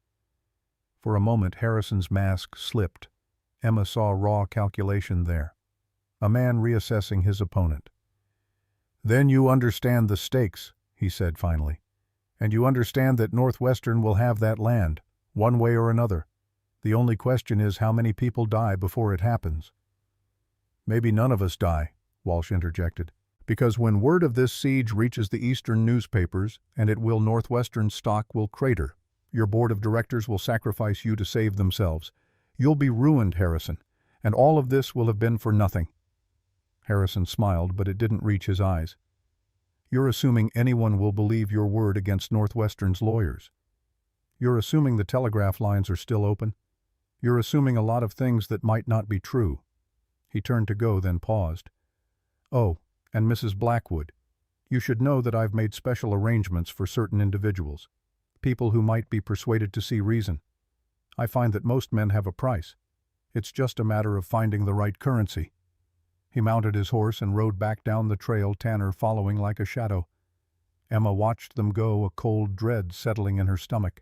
For a moment, Harrison's mask slipped. Emma saw raw calculation there. A man reassessing his opponent. Then you understand the stakes, he said finally. And you understand that Northwestern will have that land, one way or another. The only question is how many people die before it happens. Maybe none of us die, Walsh interjected, because when word of this siege reaches the eastern newspapers, and it will, Northwestern stock will crater. Your board of directors will sacrifice you to save themselves. You'll be ruined, Harrison, and all of this will have been for nothing. Harrison smiled, but it didn't reach his eyes. You're assuming anyone will believe your word against Northwestern's lawyers. You're assuming the telegraph lines are still open. You're assuming a lot of things that might not be true. He turned to go, then paused. Oh, and Mrs. Blackwood, you should know that I've made special arrangements for certain individuals, people who might be persuaded to see reason. I find that most men have a price. It's just a matter of finding the right currency. He mounted his horse and rode back down the trail, Tanner following like a shadow. Emma watched them go, a cold dread settling in her stomach.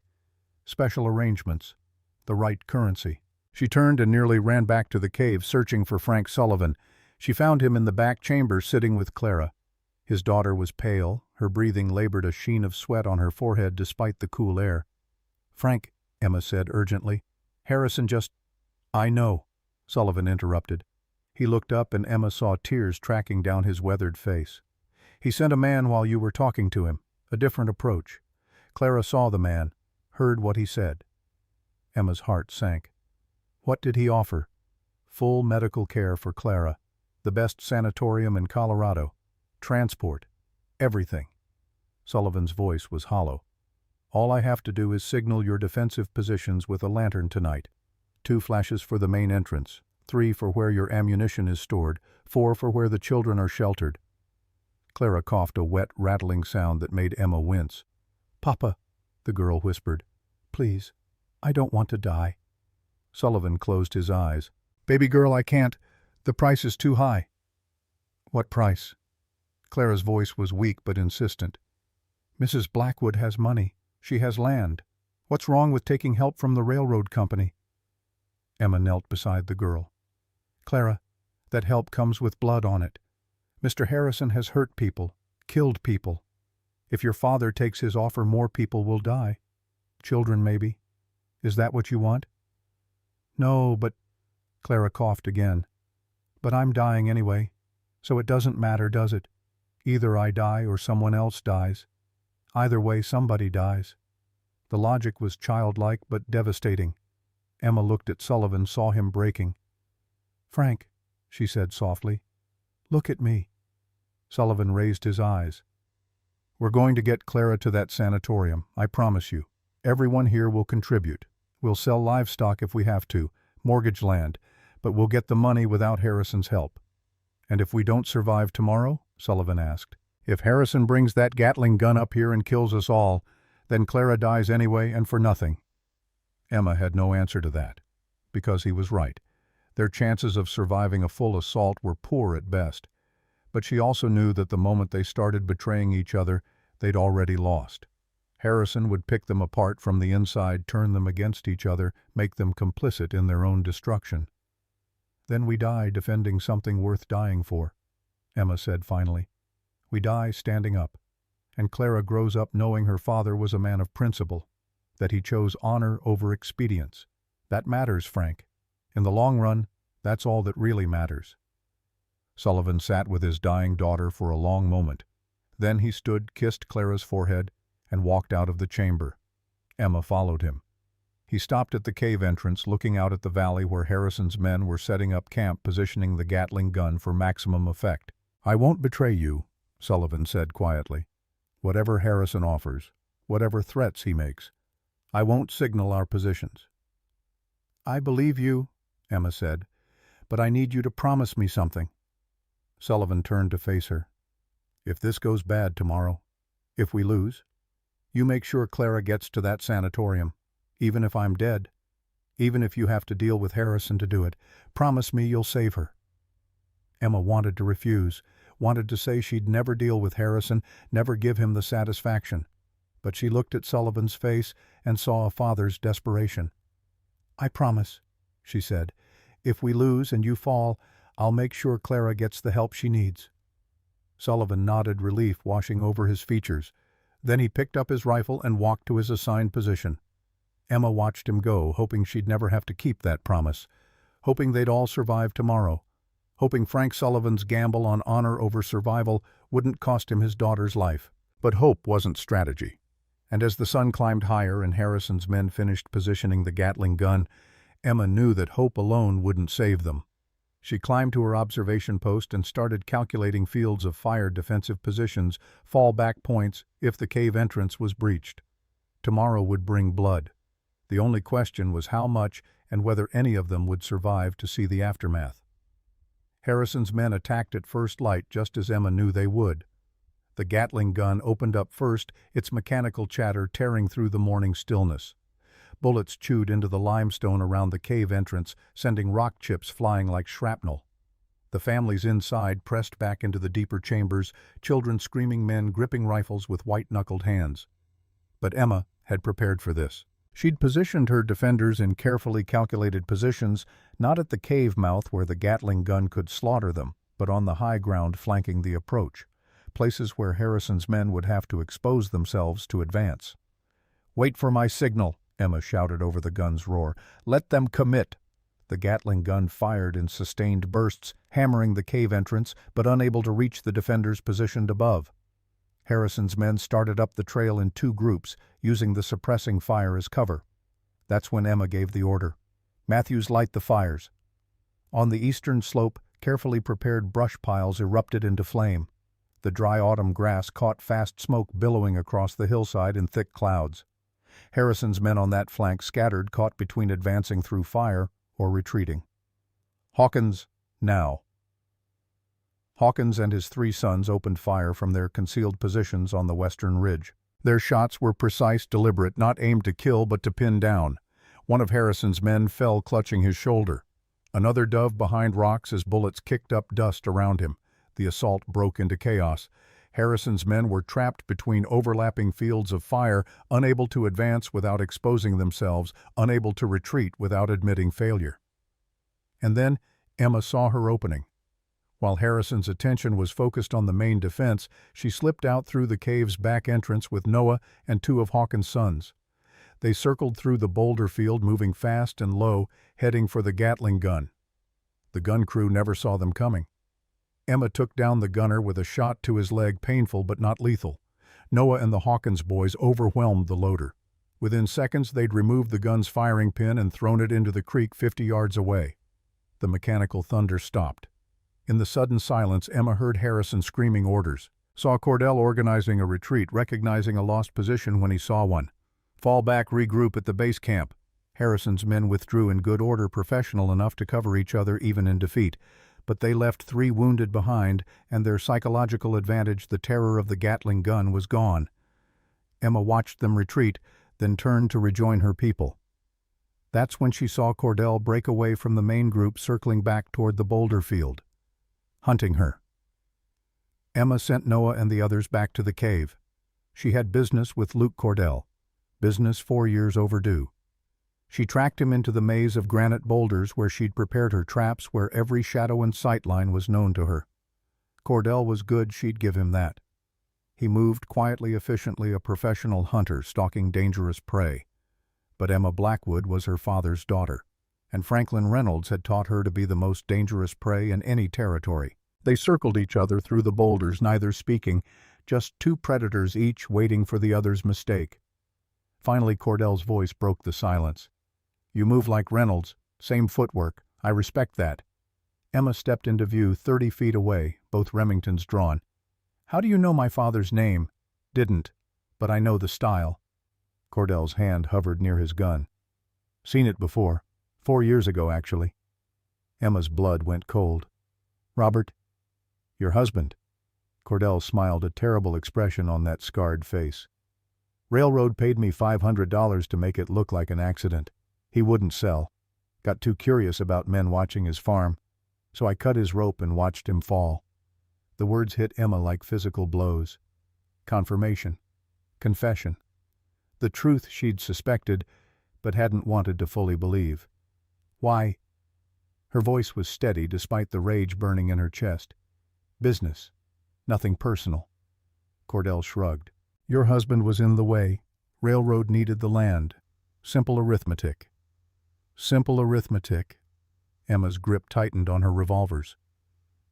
Special arrangements. The right currency. She turned and nearly ran back to the cave, searching for Frank Sullivan. She found him in the back chamber, sitting with Clara. His daughter was pale, her breathing labored a sheen of sweat on her forehead despite the cool air. "Frank," Emma said urgently, "Harrison just—" "I know," Sullivan interrupted. He looked up and Emma saw tears tracking down his weathered face. "He sent a man while you were talking to him, a different approach. Clara saw the man, heard what he said." Emma's heart sank. What did he offer? Full medical care for Clara, the best sanatorium in Colorado, transport, everything. Sullivan's voice was hollow. "All I have to do is signal your defensive positions with a lantern tonight. 2 flashes for the main entrance, 3 for where your ammunition is stored, 4 for where the children are sheltered." Clara coughed a wet, rattling sound that made Emma wince. "Papa," the girl whispered, "please, I don't want to die." Sullivan closed his eyes. "Baby girl, I can't. The price is too high." "What price?" Clara's voice was weak but insistent. "Mrs. Blackwood has money. She has land. What's wrong with taking help from the railroad company?" Emma knelt beside the girl. "Clara, that help comes with blood on it. Mr. Harrison has hurt people, killed people. If your father takes his offer, more people will die. Children, maybe. Is that what you want?" "No, but—" Clara coughed again. "But I'm dying anyway, so it doesn't matter, does it? Either I die or someone else dies. Either way, somebody dies." The logic was childlike but devastating. Emma looked at Sullivan, saw him breaking. "Frank," she said softly, "look at me." Sullivan raised his eyes. "We're going to get Clara to that sanatorium, I promise you. Everyone here will contribute. We'll sell livestock if we have to, mortgage land, but we'll get the money without Harrison's help." "And if we don't survive tomorrow?" Sullivan asked. "If Harrison brings that Gatling gun up here and kills us all, then Clara dies anyway and for nothing." Emma had no answer to that, because he was right. Their chances of surviving a full assault were poor at best. But she also knew that the moment they started betraying each other, they'd already lost. Harrison would pick them apart from the inside, turn them against each other, make them complicit in their own destruction. "Then we die defending something worth dying for," Emma said finally. "We die standing up. And Clara grows up knowing her father was a man of principle, that he chose honor over expedience. That matters, Frank. In the long run, that's all that really matters." Sullivan sat with his dying daughter for a long moment. Then he stood, kissed Clara's forehead, and walked out of the chamber. Emma followed him. He stopped at the cave entrance, looking out at the valley where Harrison's men were setting up camp, positioning the Gatling gun for maximum effect. "I won't betray you," Sullivan said quietly. "Whatever Harrison offers, whatever threats he makes, I won't signal our positions." "I believe you," Emma said, "but I need you to promise me something." Sullivan turned to face her. "If this goes bad tomorrow, if we lose, you make sure Clara gets to that sanatorium, even if I'm dead, even if you have to deal with Harrison to do it. Promise me you'll save her." Emma wanted to refuse, wanted to say she'd never deal with Harrison, never give him the satisfaction. But she looked at Sullivan's face and saw a father's desperation. "I promise," she said. "If we lose and you fall, I'll make sure Clara gets the help she needs." Sullivan nodded, relief washing over his features. Then he picked up his rifle and walked to his assigned position. Emma watched him go, hoping she'd never have to keep that promise, hoping they'd all survive tomorrow, hoping Frank Sullivan's gamble on honor over survival wouldn't cost him his daughter's life. But hope wasn't strategy. And as the sun climbed higher and Harrison's men finished positioning the Gatling gun, Emma knew that hope alone wouldn't save them. She climbed to her observation post and started calculating fields of fire, defensive positions, fallback points if the cave entrance was breached. Tomorrow would bring blood. The only question was how much and whether any of them would survive to see the aftermath. Harrison's men attacked at first light just as Emma knew they would. The Gatling gun opened up first, its mechanical chatter tearing through the morning stillness. Bullets chewed into the limestone around the cave entrance, sending rock chips flying like shrapnel. The families inside pressed back into the deeper chambers, children screaming, men gripping rifles with white-knuckled hands. But Emma had prepared for this. She'd positioned her defenders in carefully calculated positions, not at the cave mouth where the Gatling gun could slaughter them, but on the high ground flanking the approach, places where Harrison's men would have to expose themselves to advance. "Wait for my signal," Emma shouted over the gun's roar. "Let them commit." The Gatling gun fired in sustained bursts, hammering the cave entrance, but unable to reach the defenders positioned above. Harrison's men started up the trail in two groups, using the suppressing fire as cover. That's when Emma gave the order. "Matthews, light the fires." On the eastern slope, carefully prepared brush piles erupted into flame. The dry autumn grass caught fast smoke billowing across the hillside in thick clouds. Harrison's men on that flank scattered, caught between advancing through fire or retreating. "Hawkins, now." Hawkins and his 3 sons opened fire from their concealed positions on the western ridge. Their shots were precise, deliberate, not aimed to kill but to pin down. One of Harrison's men fell clutching his shoulder. Another dove behind rocks as bullets kicked up dust around him. The assault broke into chaos. Harrison's men were trapped between overlapping fields of fire, unable to advance without exposing themselves, unable to retreat without admitting failure. And then Emma saw her opening. While Harrison's attention was focused on the main defense, she slipped out through the cave's back entrance with Noah and 2 of Hawkins' sons. They circled through the boulder field, moving fast and low, heading for the Gatling gun. The gun crew never saw them coming. Emma took down the gunner with a shot to his leg, painful but not lethal. Noah and the Hawkins boys overwhelmed the loader. Within seconds, they'd removed the gun's firing pin and thrown it into the creek 50 yards away. The mechanical thunder stopped. In the sudden silence, Emma heard Harrison screaming orders, saw Cordell organizing a retreat, recognizing a lost position when he saw one. "Fall back, regroup at the base camp." Harrison's men withdrew in good order, professional enough to cover each other even in defeat. But they left 3 wounded behind, and their psychological advantage, the terror of the Gatling gun, was gone. Emma watched them retreat, then turned to rejoin her people. That's when she saw Cordell break away from the main group, circling back toward the boulder field. Hunting her. Emma sent Noah and the others back to the cave. She had business with Luke Cordell, business 4 years overdue. She tracked him into the maze of granite boulders where she'd prepared her traps, where every shadow and sightline was known to her. Cordell was good, she'd give him that. He moved quietly, efficiently, a professional hunter stalking dangerous prey. But Emma Blackwood was her father's daughter, and Franklin Reynolds had taught her to be the most dangerous prey in any territory. They circled each other through the boulders, neither speaking, just 2 predators each waiting for the other's mistake. Finally, Cordell's voice broke the silence. "You move like Reynolds, same footwork, I respect that." Emma stepped into view 30 feet away, both Remingtons drawn. "How do you know my father's name?" "Didn't, but I know the style." Cordell's hand hovered near his gun. "Seen it before. 4 years ago, actually." Emma's blood went cold. "Robert, your husband." Cordell smiled, a terrible expression on that scarred face. "Railroad paid me $500 to make it look like an accident. He wouldn't sell. Got too curious about men watching his farm, so I cut his rope and watched him fall." The words hit Emma like physical blows. Confirmation. Confession. The truth she'd suspected, but hadn't wanted to fully believe. "Why?" Her voice was steady despite the rage burning in her chest. "Business. Nothing personal." Cordell shrugged. "Your husband was in the way. Railroad needed the land. Simple arithmetic." Simple arithmetic. Emma's grip tightened on her revolvers.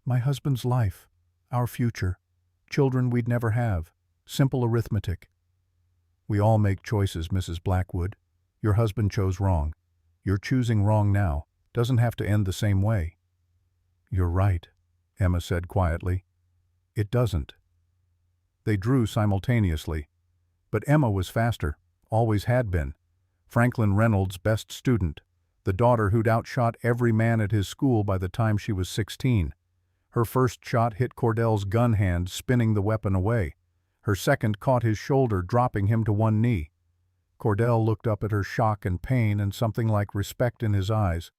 "My husband's life. Our future. Children we'd never have. Simple arithmetic." "We all make choices, Mrs. Blackwood. Your husband chose wrong. You're choosing wrong now. Doesn't have to end the same way." "You're right," Emma said quietly. "It doesn't." They drew simultaneously. But Emma was faster, always had been. Franklin Reynolds' best student, the daughter who'd outshot every man at his school by the time she was 16. Her first shot hit Cordell's gun hand, spinning the weapon away. Her second caught his shoulder, dropping him to one knee. Cordell looked up at her, shock and pain and something like respect in his eyes.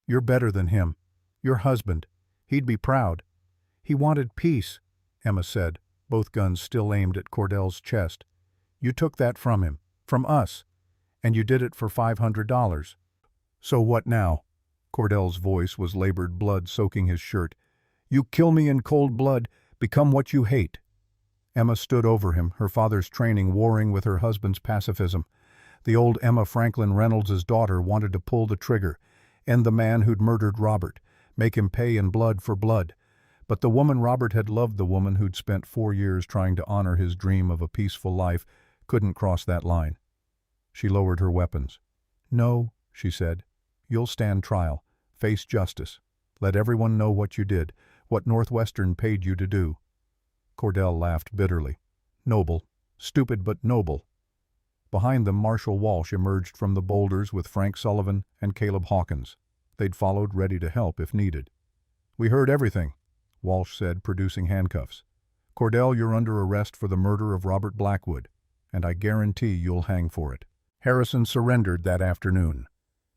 "You're better than him. Your husband. He'd be proud." "He wanted peace," Emma said, both guns still aimed at Cordell's chest. "You took that from him, from us, and you did it for $500. So what now?" Cordell's voice was labored blood soaking his shirt. "You kill me in cold blood, become what you hate." Emma stood over him, her father's training warring with her husband's pacifism. The old Emma Franklin Reynolds' daughter wanted to pull the trigger, end the man who'd murdered Robert, make him pay in blood for blood. But the woman Robert had loved, the woman who'd spent 4 years trying to honor his dream of a peaceful life, couldn't cross that line. She lowered her weapons. "No," she said. "You'll stand trial, face justice. Let everyone know what you did, what Northwestern paid you to do." Cordell laughed bitterly. Noble. Stupid but noble. Behind them, Marshal Walsh emerged from the boulders with Frank Sullivan and Caleb Hawkins. They'd followed, ready to help if needed. "We heard everything," Walsh said, producing handcuffs. "Cordell, you're under arrest for the murder of Robert Blackwood, and I guarantee you'll hang for it." Harrison surrendered that afternoon.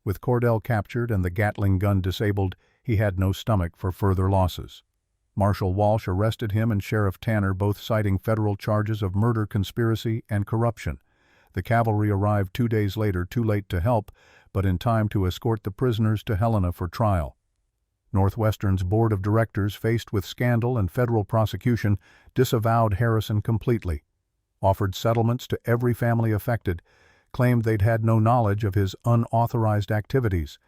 With Cordell captured and the Gatling gun disabled, he had no stomach for further losses. Marshal Walsh arrested him and Sheriff Tanner, both citing federal charges of murder, conspiracy, and corruption. The cavalry arrived 2 days later, too late to help, but in time to escort the prisoners to Helena for trial. Northwestern's board of directors, faced with scandal and federal prosecution, disavowed Harrison completely, offered settlements to every family affected, claimed they'd had no knowledge of his unauthorized activities.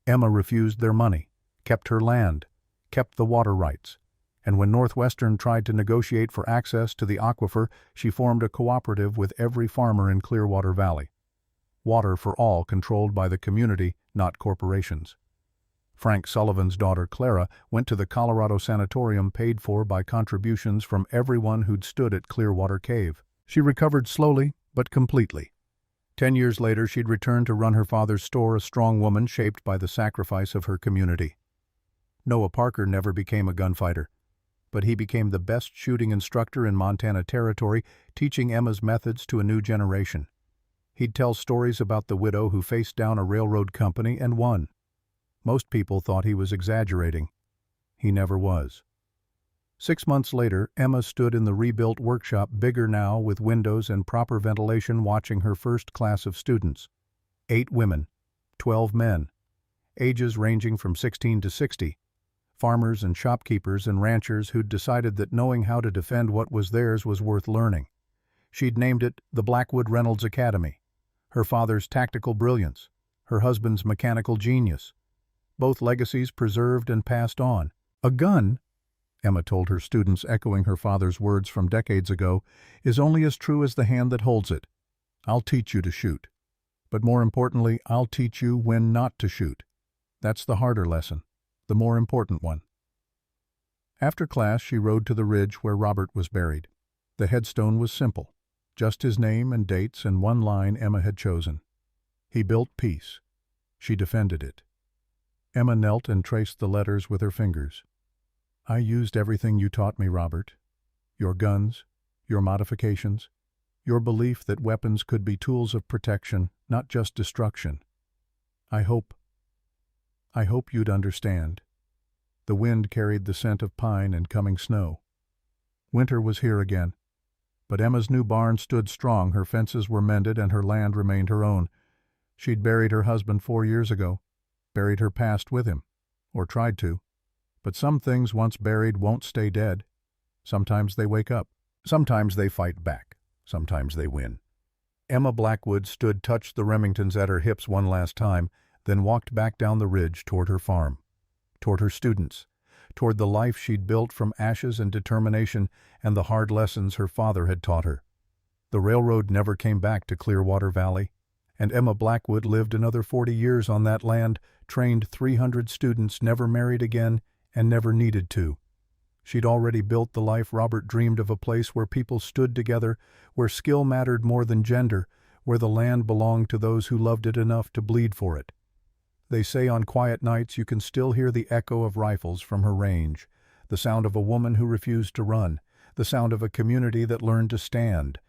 Emma refused their money, kept her land, kept the water rights. And when Northwestern tried to negotiate for access to the aquifer, she formed a cooperative with every farmer in Clearwater Valley. Water for all, controlled by the community, not corporations. Frank Sullivan's daughter Clara went to the Colorado Sanatorium, paid for by contributions from everyone who'd stood at Clearwater Cave. She recovered slowly, but completely. 10 years later, she'd returned to run her father's store, a strong woman shaped by the sacrifice of her community. Noah Parker never became a gunfighter, but he became the best shooting instructor in Montana Territory, teaching Emma's methods to a new generation. He'd tell stories about the widow who faced down a railroad company and won. Most people thought he was exaggerating. He never was. 6 months later, Emma stood in the rebuilt workshop, bigger now, with windows and proper ventilation, watching her first class of students. 8 women, 12 men, ages ranging from 16 to 60. Farmers and shopkeepers and ranchers who'd decided that knowing how to defend what was theirs was worth learning. She'd named it the Blackwood Reynolds Academy. Her father's tactical brilliance, her husband's mechanical genius. Both legacies preserved and passed on. "A gun," Emma told her students, echoing her father's words from decades ago, "is only as true as the hand that holds it. I'll teach you to shoot. But more importantly, I'll teach you when not to shoot. That's the harder lesson, the more important one." After class, she rode to the ridge where Robert was buried. The headstone was simple, just his name and dates and one line Emma had chosen. He built peace. She defended it. Emma knelt and traced the letters with her fingers. "I used everything you taught me, Robert. Your guns, your modifications, your belief that weapons could be tools of protection, not just destruction. I hope you'd understand." The wind carried the scent of pine and coming snow. Winter was here again. But Emma's new barn stood strong, her fences were mended, and her land remained her own. She'd buried her husband 4 years ago, buried her past with him, or tried to. But some things once buried won't stay dead. Sometimes they wake up. Sometimes they fight back. Sometimes they win. Emma Blackwood touched the Remingtons at her hips one last time, then walked back down the ridge toward her farm, toward her students, toward the life she'd built from ashes and determination and the hard lessons her father had taught her. The railroad never came back to Clearwater Valley, and Emma Blackwood lived another 40 years on that land, trained 300 students, never married again, and never needed to. She'd already built the life Robert dreamed of, a place where people stood together, where skill mattered more than gender, where the land belonged to those who loved it enough to bleed for it. They say on quiet nights you can still hear the echo of rifles from her range, the sound of a woman who refused to run, the sound of a community that learned to stand,